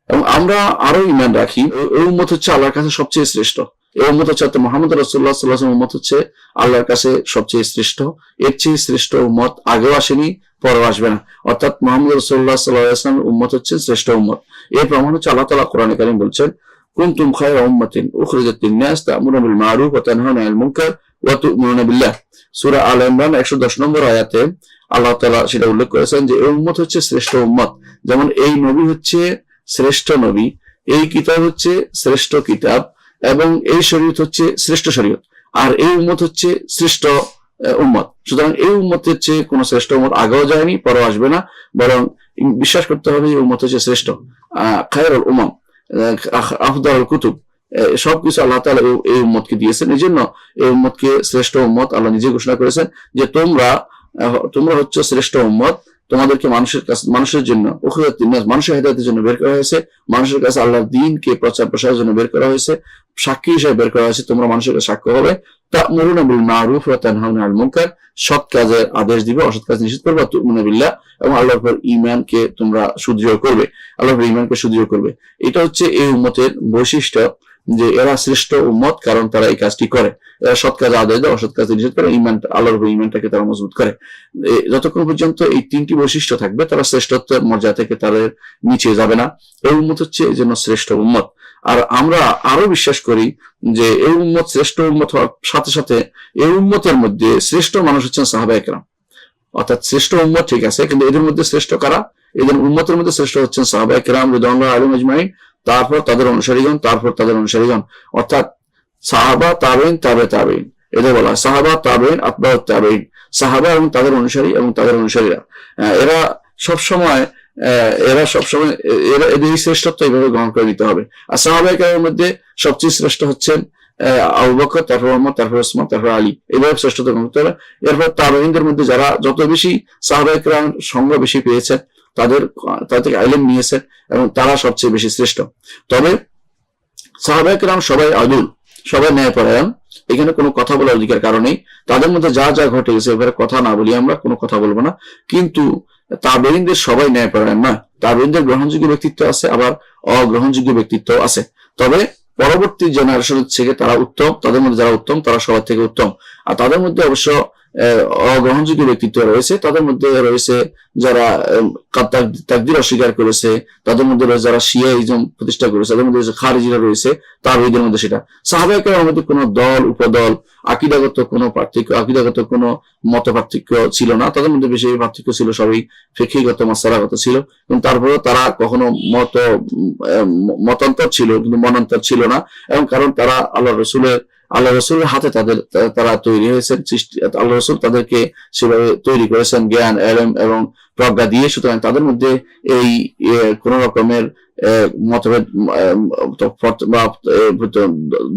এবং আমরা আরো ঈমান রাখি এই উম্মত হচ্ছে আল্লাহর কাছে সবচেয়ে শ্রেষ্ঠ। এই উম্মত হচ্ছে মুহাম্মদ রাসূলুল্লাহ সাল্লাল্লাহু আলাইহি ওয়াসাল্লাম উম্মত হচ্ছে আল্লাহর কাছে সবচেয়ে শ্রেষ্ঠ। এর চেয়ে শ্রেষ্ঠ উম্মত আগেও আসেনি, পরেও আসবে না। অর্থাৎ মুহাম্মদ রাসূলুল্লাহ সাল্লাল্লাহু আলাইহি ওয়াসাল্লাম উম্মত হচ্ছে শ্রেষ্ঠ উম্মত। এর প্রমাণ হচ্ছে আল্লাহ তাআলা কোরআনে কারীম বলছেন, কুনতুম খায়রা উম্মাতিন উখরিজাত লিন-নাস তা'মুরুনা বিল মা'রুফ ওয়া তানহাউনা আনিল মুনকার ওয়া তু'মিনুনা বিল্লাহ। সূরা আল ইমরান 110 নম্বর আয়াতে আল্লাহ তাআলা সেটা উল্লেখ করেছেন যে এই উম্মত হচ্ছে শ্রেষ্ঠ উম্মত। যেমন এই নবী হচ্ছে শ্রেষ্ঠ নবী, এই কিতাব হচ্ছে শ্রেষ্ঠ কিতাব, এবং এই শরীয়ত হচ্ছে শ্রেষ্ঠ শরীয়ত, আর এই উম্মত হচ্ছে শ্রেষ্ঠ উম্মত। সুতরাং এই উম্মতের চেয়ে কোন শ্রেষ্ঠ উম্মত আগেও যায়নি, পরেও আসবে না, বরং বিশ্বাস করতে হবে এই উম্মত হচ্ছে শ্রেষ্ঠ। খায়রুল উমাম, আফদালুল কুতুব, সবকিছু আল্লাহ তাআলা এই উম্মতকে দিয়েছেন। এই জন্য এই উম্মতকে শ্রেষ্ঠ উম্মত আল্লাহ নিজে ঘোষণা করেছেন যে তোমরা হচ্ছে শ্রেষ্ঠ উম্মত, তোমাদেরকে মানুষের জন্য উখরিজাত লিন-নাস, মানুষের হেদায়েতের জন্য বের করা হয়েছে, মানুষের কাছে আল্লাহর দ্বীনকে প্রচার প্রসারের জন্য বের করা হয়েছে, সাক্ষী হিসেবে বের করা হয়েছে। তোমরা মানুষের কাছে সাক্ষ্য হবে, তা'মুরুনা বিল মা'রুফ ওয়া তানহাউনা আনিল মুনকার, সৎ কাজের আদেশ দিবে, অসৎ কাজ নিষেধ করবে, তু'মিনুনা বিল্লাহ, এবং আল্লাহর উপর ঈমানকে তোমরা সুদৃঢ় করবে, আল্লাহর উপর ঈমানকে সুদৃঢ় করবে। এটা হচ্ছে এই উম্মতের বৈশিষ্ট্য যে এরা শ্রেষ্ঠ উম্মত, কারণ তারা এই কাজটি করে, এরা সৎ কাজ আদেশ দেয়, অসৎ কাজ নিষেধ করে, আল্লাহর উপর ঈমানটাকে তারা মজবুত করে। যতক্ষণ পর্যন্ত এই তিনটি বৈশিষ্ট্য থাকবে, তারা শ্রেষ্ঠত্বের মর্যাদা থেকে তাদের নিচে যাবে না। এই উম্মত হচ্ছে এই জন্য শ্রেষ্ঠ উম্মত। আর আমরা আরো বিশ্বাস করি যে এই উম্মত শ্রেষ্ঠ উম্মত হওয়ার সাথে সাথে এই উম্মতের মধ্যে শ্রেষ্ঠ মানুষ হচ্ছেন সাহাবায়ে কেরাম। অর্থাৎ শ্রেষ্ঠ উম্মত ঠিক আছে, কিন্তু এদের মধ্যে শ্রেষ্ঠ কারা? এদের উম্মতের মধ্যে শ্রেষ্ঠ হচ্ছেন সাহাবায়ে কেরাম রাদিয়াল্লাহু আনহুম আজমাইন, তারপর তাদের অনুসারীগণ, তারপর তাদের অনুসারীগণ, অর্থাৎ সাহাবা, তাবেঈন, তাবে তাবেঈন, এদের বলা হয় সাহাবা, তাবেঈন, আতবাউত তাবেঈন। সাহাবা এবং তাদের অনুসারী এবং তাদের অনুসারীরা এরা সবসময় এদের শ্রেষ্ঠত্ব এইভাবে গ্রহণ করে নিতে হবে। আর সাহাবায়ে কেরামের মধ্যে সবচেয়ে শ্রেষ্ঠ হচ্ছেন আবু বকর, তারপর ওমর, তারপর ওসমান, তারপর আলী, এইভাবে শ্রেষ্ঠত্ব গ্রহণ করতে হবে। এরপর তাবেঈনদের মধ্যে যারা যত বেশি সাহাবায়ে কেরাম সঙ্গ বেশি পেয়েছেন, তাদের থেকে ইলম নিয়েছেন, এবং তারা সবচেয়ে বেশি শ্রেষ্ঠ। তবে সাহাবায়ে কেরাম সবাই আদুল, সবাই ন্যায়পরায়ণ, এখানে কোনো কথা বলার অধিকার কারণেই, তাদের মধ্যে যা যা ঘটে গেছে এবারে কথা না বলি, আমরা কোনো কথা বলবো না। কিন্তু তাবেঈনদের সবাই ন্যায়পরায়ণ না, তাবেঈনদের গ্রহণযোগ্য ব্যক্তিত্ব আছে, আবার অগ্রহণযোগ্য ব্যক্তিত্ব আছে। তবে পরবর্তী জেনারেশন থেকে তারা উত্তম, তাদের মধ্যে যারা উত্তম তারা সবার থেকে উত্তম। আর তাদের মধ্যে অবশ্য অগ্রহণযোগ্য ব্যক্তিত্ব রয়েছে, তাদের মধ্যে রয়েছে যারা তাকদীর অস্বীকার করেছে, তাদের মধ্যে রয়েছে যারা শিয়াইজম প্রতিষ্ঠা করেছে, তাদের মধ্যে রয়েছে খারিজিরা রয়েছে, তাবেঈদের মধ্যে সেটা। সাহাবায়ে কেরামের মধ্যে কোনো দল উপদল, আকিদাগত কোনো পার্থক্য, আকিদাগত কোনো মত পার্থক্য ছিল না। তাদের মধ্যে বেশি পার্থক্য ছিল সবই ফিকহিগত মাসআলাগত ছিল, এবং তারপরেও তারা কখনো মতান্তর ছিল কিন্তু মনান্তর ছিল না। এবং কারণ তারা আল্লাহ রসুলের হাতে তারা তৈরি হয়েছেন, আল্লাহ রসুল তাদেরকে সেভাবে তৈরি করেছেন জ্ঞান, ইলম এবং প্রজ্ঞা দিয়ে। সুতরাং তাদের মধ্যে এই কোন রকমের মতভেদ বা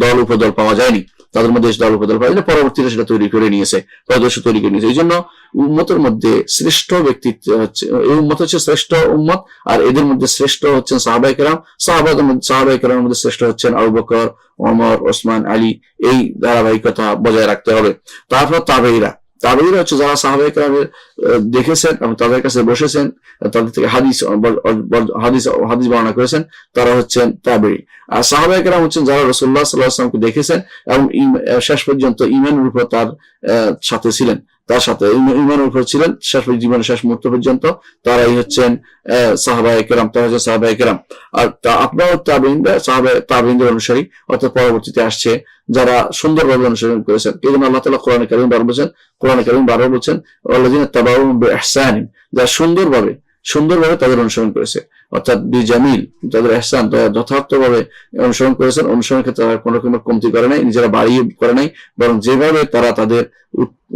দল উপদল পাওয়া যায়নি, তাদের মধ্যে দল উপদল পাওয়া যায়, পরবর্তীতে সেটা তৈরি করে নিয়েছে, পরদর্শ তৈরি করে নিয়েছে। এই জন্য উম্মতের মধ্যে শ্রেষ্ঠ ব্যক্তিত্ব হচ্ছে, এই উম্মত হচ্ছে শ্রেষ্ঠ উম্মত, আর এদের মধ্যে শ্রেষ্ঠ হচ্ছেন সাহাবায়ে কেরাম। সাহাবায়ে কেরামের মধ্যে শ্রেষ্ঠ হচ্ছেন আবু বকর, ওমর, ওসমান, আলী। এই ধারাবাহিকতা বজায় রাখতে হবে। তারপর তাবেঈরা হচ্ছে যারা সাহাবায়ে কেরামের দেখেছেন এবং তাদের কাছে বসেছেন, তাদের থেকে হাদিস বর্ণনা করেছেন, তারা হচ্ছেন তাবেঈ। আর সাহাবায়ে কেরাম হচ্ছেন যারা রাসূলুল্লাহ সাল্লাল্লাহু আলাইহি ওয়াসাল্লামকে দেখেছেন এবং শেষ পর্যন্ত ঈমানের উপর তার সাথে ছিলেন, তার সাথে ঈমানের উপর ছিলেন জীবনের শেষ মুহূর্ত পর্যন্ত। তারাই হচ্ছেন সাহাবায়ে কেরাম, তারা হচ্ছেন সাহাবায়ে কেরাম। আর আপনারাও তাবেঈনদের অনুসারী, অর্থাৎ পরবর্তীতে আসছে যারা সুন্দরভাবে অনুসরণ করেছেন। এই জন্য আল্লাহ তাআলা কোরআনে কারীম বারবার বলছেন ওয়াল্লাযিনা তাবাউহুম বিইহসানিন, যারা সুন্দরভাবে তাদের অনুসরণ করেছে, অর্থাৎ বিজামিল, তাদের ইহসান যথার্থভাবে অনুসরণ করেছেন। অনুসরণের ক্ষেত্রে তারা কোনো রকমের কমতি করে নাই, নিজেরা বাড়িয়ে করে নাই, বরং যেভাবে তারা তাদের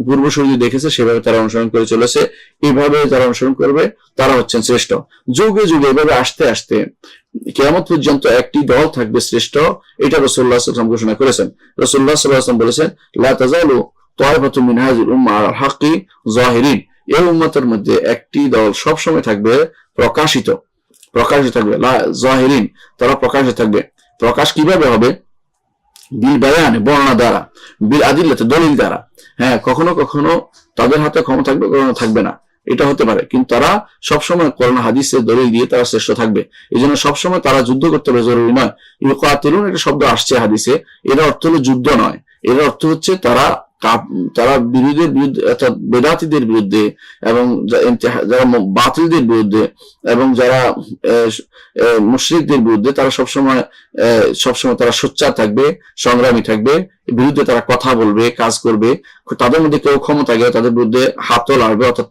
পূর্বসূরি দেখেছে সেভাবে তারা অনুসরণ করে চলেছে। এইভাবে যারা অনুসরণ করবে তারা হচ্ছেন শ্রেষ্ঠ। যুগে যুগে এভাবে আস্তে আস্তে কিয়ামত পর্যন্ত একটি দল থাকবে শ্রেষ্ঠ, এটা রাসূলুল্লাহ সাল্লাল্লাহু আলাইহি ওয়াসাল্লাম ঘোষণা করেছেন। রাসূলুল্লাহ সাল্লাল্লাহু আলাইহি ওয়াসাল্লাম বলেছেন, লা তাযালু তায়ফাতুম মিন হাযিহিল উম্মাহ আলাল হাক্কি যাহিরিন, এই উম্মতের মধ্যে একটি দল সব সময় থাকবে প্রকাশিত থাকবে, যাহিরিন, তারা প্রকাশিত থাকবে। প্রকাশ কিভাবে হবে? বিল বায়ান, বর্ণনা দ্বারা, বিল আদিল্লাতে, দলিল দ্বারা। হ্যাঁ, কখনো কখনো তাদের হাতে ক্ষমতা থাকবে, কখনো থাকবে না, এটা হতে পারে, কিন্তু তারা সবসময় কোরআন হাদিসের দলিল দিয়ে তারা শ্রেষ্ঠ থাকবে। এই জন্য সবসময় তারা যুদ্ধ করতে হবে জরুরি নয়। ইউকাতিলুন একটা শব্দ আসছে হাদিসে, এর অর্থ হলো যুদ্ধ নয়, এর অর্থ হচ্ছে তারা বিরোধীদের বিরুদ্ধে, অর্থাৎ বেদাতীদের বিরুদ্ধে এবং যারা বাতিলদের বিরুদ্ধে এবং যারা মুশরিকদের বিরুদ্ধে তারা সবসময় তারা সোচ্চার থাকবে, সংগ্রামী থাকবে, বিরুদ্ধে তারা কথা বলবে, কাজ করবে। তাদের মধ্যে কেউ ক্ষমতা গেলে তাদের বিরুদ্ধে হাতও লাগবে, অর্থাৎ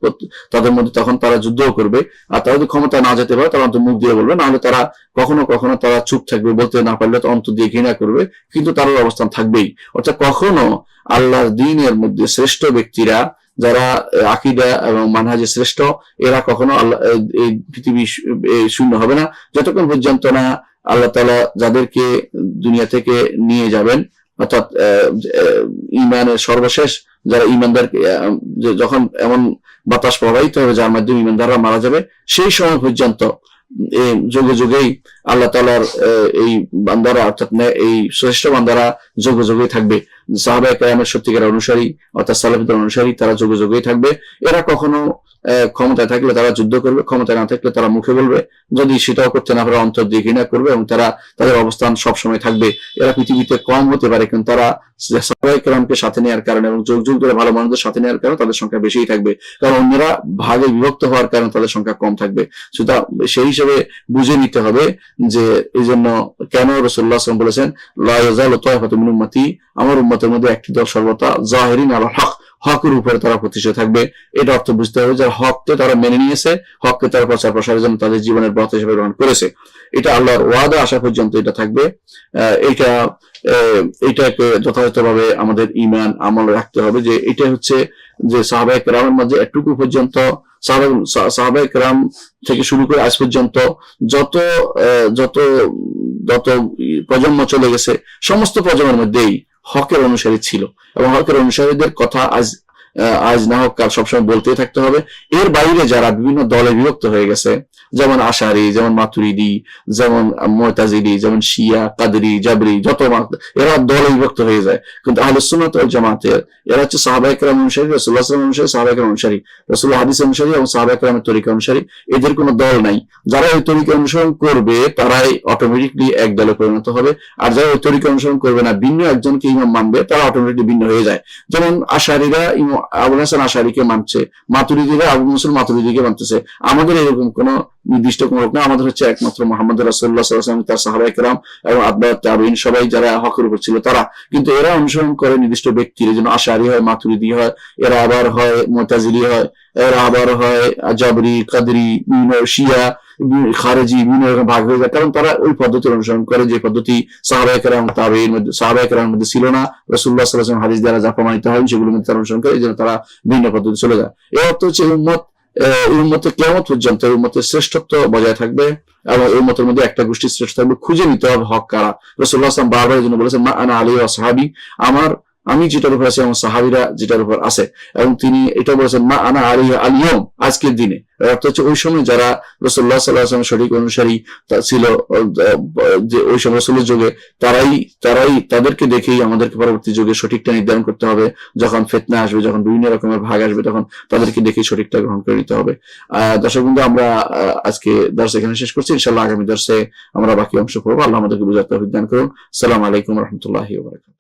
তাদের মধ্যে তখন তারা যুদ্ধও করবে। আর তারা যদি ক্ষমতা না যেতে পারে তারা অন্তত মুখ দিয়ে বলবে, না হলে তারা কখনো কখনো তারা চুপ থাকবে, বলতে না পারলে তো অন্তর দিয়ে ঘৃণা করবে, কিন্তু তার অবস্থান থাকবেই। অর্থাৎ কখনো আল্লাহর দ্বীনের মধ্যে শ্রেষ্ঠ ব্যক্তিরা যারা আকীদা এবং মানহাজে শ্রেষ্ঠ, এরা কখনো আল্লাহ এই পৃথিবী শূন্য হবে না, যতক্ষণ পর্যন্ত না আল্লাহ তাআলা যাদেরকে দুনিয়া থেকে নিয়ে যাবেন, অর্থাৎ ঈমানের সর্বশেষ যারা ঈমানদার, যখন এমন বাতাস প্রবাহিত হবে যার মাধ্যমে ঈমানদাররা মারা যাবে, সেই সময় পর্যন্ত যুগে যুগেই আল্লাহ তাআলার এই বান্দারা, অর্থাৎ এই শ্রেষ্ঠ বান্দারা যুগে যুগেই থাকবে। সাহাবায়ে কেরামের সত্যিকার অনুসারী, অর্থাৎ সালাফিদের অনুসারী, তারা যুগে যুগেই থাকবে। এরা কখনো ক্ষমতায় থাকলে তারা যুদ্ধ করবে, ক্ষমতায় না থাকলে তারা মুখে বলবে, যদি সেটাও করতে না পারে অন্তর দিয়ে ঘৃণা করবে, এবং তাদের অবস্থান সবসময় থাকবে। এরা পৃথিবীতে কম হতে পারে, কিন্তু তারা সাহাবায়ে কেরামকে সাথে নেওয়ার কারণে এবং যুগ যুগ ধরে ভালো মানুষদের সাথে নেওয়ার কারণে তাদের সংখ্যা বেশিই থাকবে, কারণ অন্যরা ভাগে বিভক্ত হওয়ার কারণে তাদের সংখ্যা কম থাকবে। সুতরাং সেই হিসেবে বুঝে নিতে হবে যে এই জন্য কেন রাসূলুল্লাহ সাল্লাল্লাহু আলাইহি ওয়াসাল্লাম বলেছেন, লা ইয়াযালু তায়ফাতুম মিন উম্মতি, আমার উম্মতের মধ্যে একটি দল সর্বদা যাহিরিন আলাল হক, হকের উপরে তারা প্রতিষ্ঠিত থাকবে। এটা অর্থ বুঝতে হবে যারা হককে তারা মেনে নিয়েছে, হককে তারা প্রচার প্রসারের জন্য তাদের জীবনের ব্রত হিসেবে গ্রহণ করেছে। এটা আল্লাহর ওয়াদা আসা পর্যন্ত এটা থাকবে। এইটাকে যথাযথভাবে আমাদের ঈমান আমল রাখতে হবে, যে এটা হচ্ছে যে সাহাবায়ে কেরামের মধ্যে এটুকু পর্যন্ত, সাহাবায়ে কেরাম থেকে শুরু করে আজ পর্যন্ত যত যত যত প্রজন্ম চলে গেছে, সমস্ত প্রজন্মের মধ্যেই হকের অনুসারী ছিল, এবং হকের অনুসারীদের কথা আজ আজ না হোক কাল সবসময় বলতেই থাকতে হবে। এর বাইরে যারা বিভিন্ন দলে বিভক্ত হয়ে গেছে, যেমন আশারি, যেমন মাতুরিদি, যেমন মুতাজিলি, যেমন শিয়া, কাদরি, জাবরি, এরা দলে বিভক্ত হয়ে যায়। কিন্তু আহলুস সুন্নাত ওয়াল জামাতের এরা হচ্ছে সাহাবায়ে কেরাম অনুসারী, রাসূলুল্লাহ সাল্লাল্লাহু আলাইহি ওয়াসাল্লাম অনুসারী, সাহাবায়ে কেরাম অনুসারী, রাসূলুল্লাহ হাদিস অনুসারী এবং সাহাবায়ে কেরামের তরিকা অনুসারী। এদের কোনো দল নাই। যারা ওই তরিকা অনুসরণ করবে তারাই অটোমেটিকলি এক দলে পরিণত হবে, আর যারা ওই তরিকা অনুসরণ করবে না, ভিন্ন একজনকে ইমাম মানবে, তারা অটোমেটিকলি ভিন্ন হয়ে যায়। যেমন আশারিরা আবুল হাসান আশারিকে মানছে, মাতুরিদিরা আবু মুসা মাতুরিদিকে মানতেছে। আমাদের এরকম কোন নির্দিষ্ট কোন লোক না, আমাদের হচ্ছে একমাত্র মুহাম্মদ রাসূলুল্লাহ সাল্লাল্লাহু আলাইহি ওয়াসাল্লাম, তার সাহাবায়ে কেরাম এবং আতবাউত তাবেঈন, সবাই যারা হকের উপর ছিল তারা। কিন্তু এরা অনুসরণ করে নির্দিষ্ট ব্যক্তির, যেন আশারি হয়, মাতুরিদি হয়, এরা আবার হয় মুতাজিলি হয়, এরা আবার হয় জাবরি, কাদরি, শিয়া, খারেজি, বিভিন্ন রকম ভাগ হয়ে যায়। কারণ তারা ওই পদ্ধতি অনুসরণ করে যে পদ্ধতি সাহাবায়ে কেরাম তাবেঈন সাহাবায়ে কেরামের মধ্যে ছিল না, রাসূলুল্লাহ সাল্লাল্লাহু আলাইহি ওয়াসাল্লাম হাদিস দ্বারা যা প্রমাণিত হয় সেগুলোর মধ্যে তারা অনুসরণ করে, এই জন্য তারা ভিন্ন পদ্ধতি চলে যায়। এর অর্থ হচ্ছে উম্মতের কিয়ামত পর্যন্ত উম্মতের শ্রেষ্ঠত্ব বজায় থাকবে এবং এই উম্মতের মধ্যে একটা গোষ্ঠীর শ্রেষ্ঠ থাকবে। খুঁজে নিতে হবে হক কারা। রাসূলুল্লাহ সাল্লাল্লাহু আলাইহি ওয়াসাল্লাম বারবার এই জন্য বলেছেন, মা আনা আলাইহি ওয়া সাহাবী, আমি যেটার উপর আছি এবং সাহাবীরা যেটার উপর আছে। এবং তিনি এটা বলেছেন, মা আনা আলাইহি আল-ইয়াউম, আজকের দিনে। অর্থ হচ্ছে ওই সময় যারা রাসূলুল্লাহ সাল্লাল্লাহু আলাইহি ওয়াসাল্লামের সঠিক অনুসারী ছিল, যে ওই সময় রাসূলের যুগে, তাদেরকে দেখেই আমাদেরকে পরবর্তী যুগে সঠিকটা নির্ধারণ করতে হবে। যখন ফিতনা আসবে, যখন বিভিন্ন রকমের ভাগ আসবে, তখন তাদেরকে দেখেই সঠিকটা গ্রহণ করে নিতে হবে। দর্শক বন্ধু, আমরা আজকে দর্স এখানে শেষ করছি। ইনশাআল্লাহ আগামী দর্সে আমরা বাকি অংশ পড়বো। আল্লাহ আমাদেরকে বুঝার তৌফিক দান করুন। আসসালামু আলাইকুম ওয়া রাহমাতুল্লাহি ওয়া বারাকাতুহু।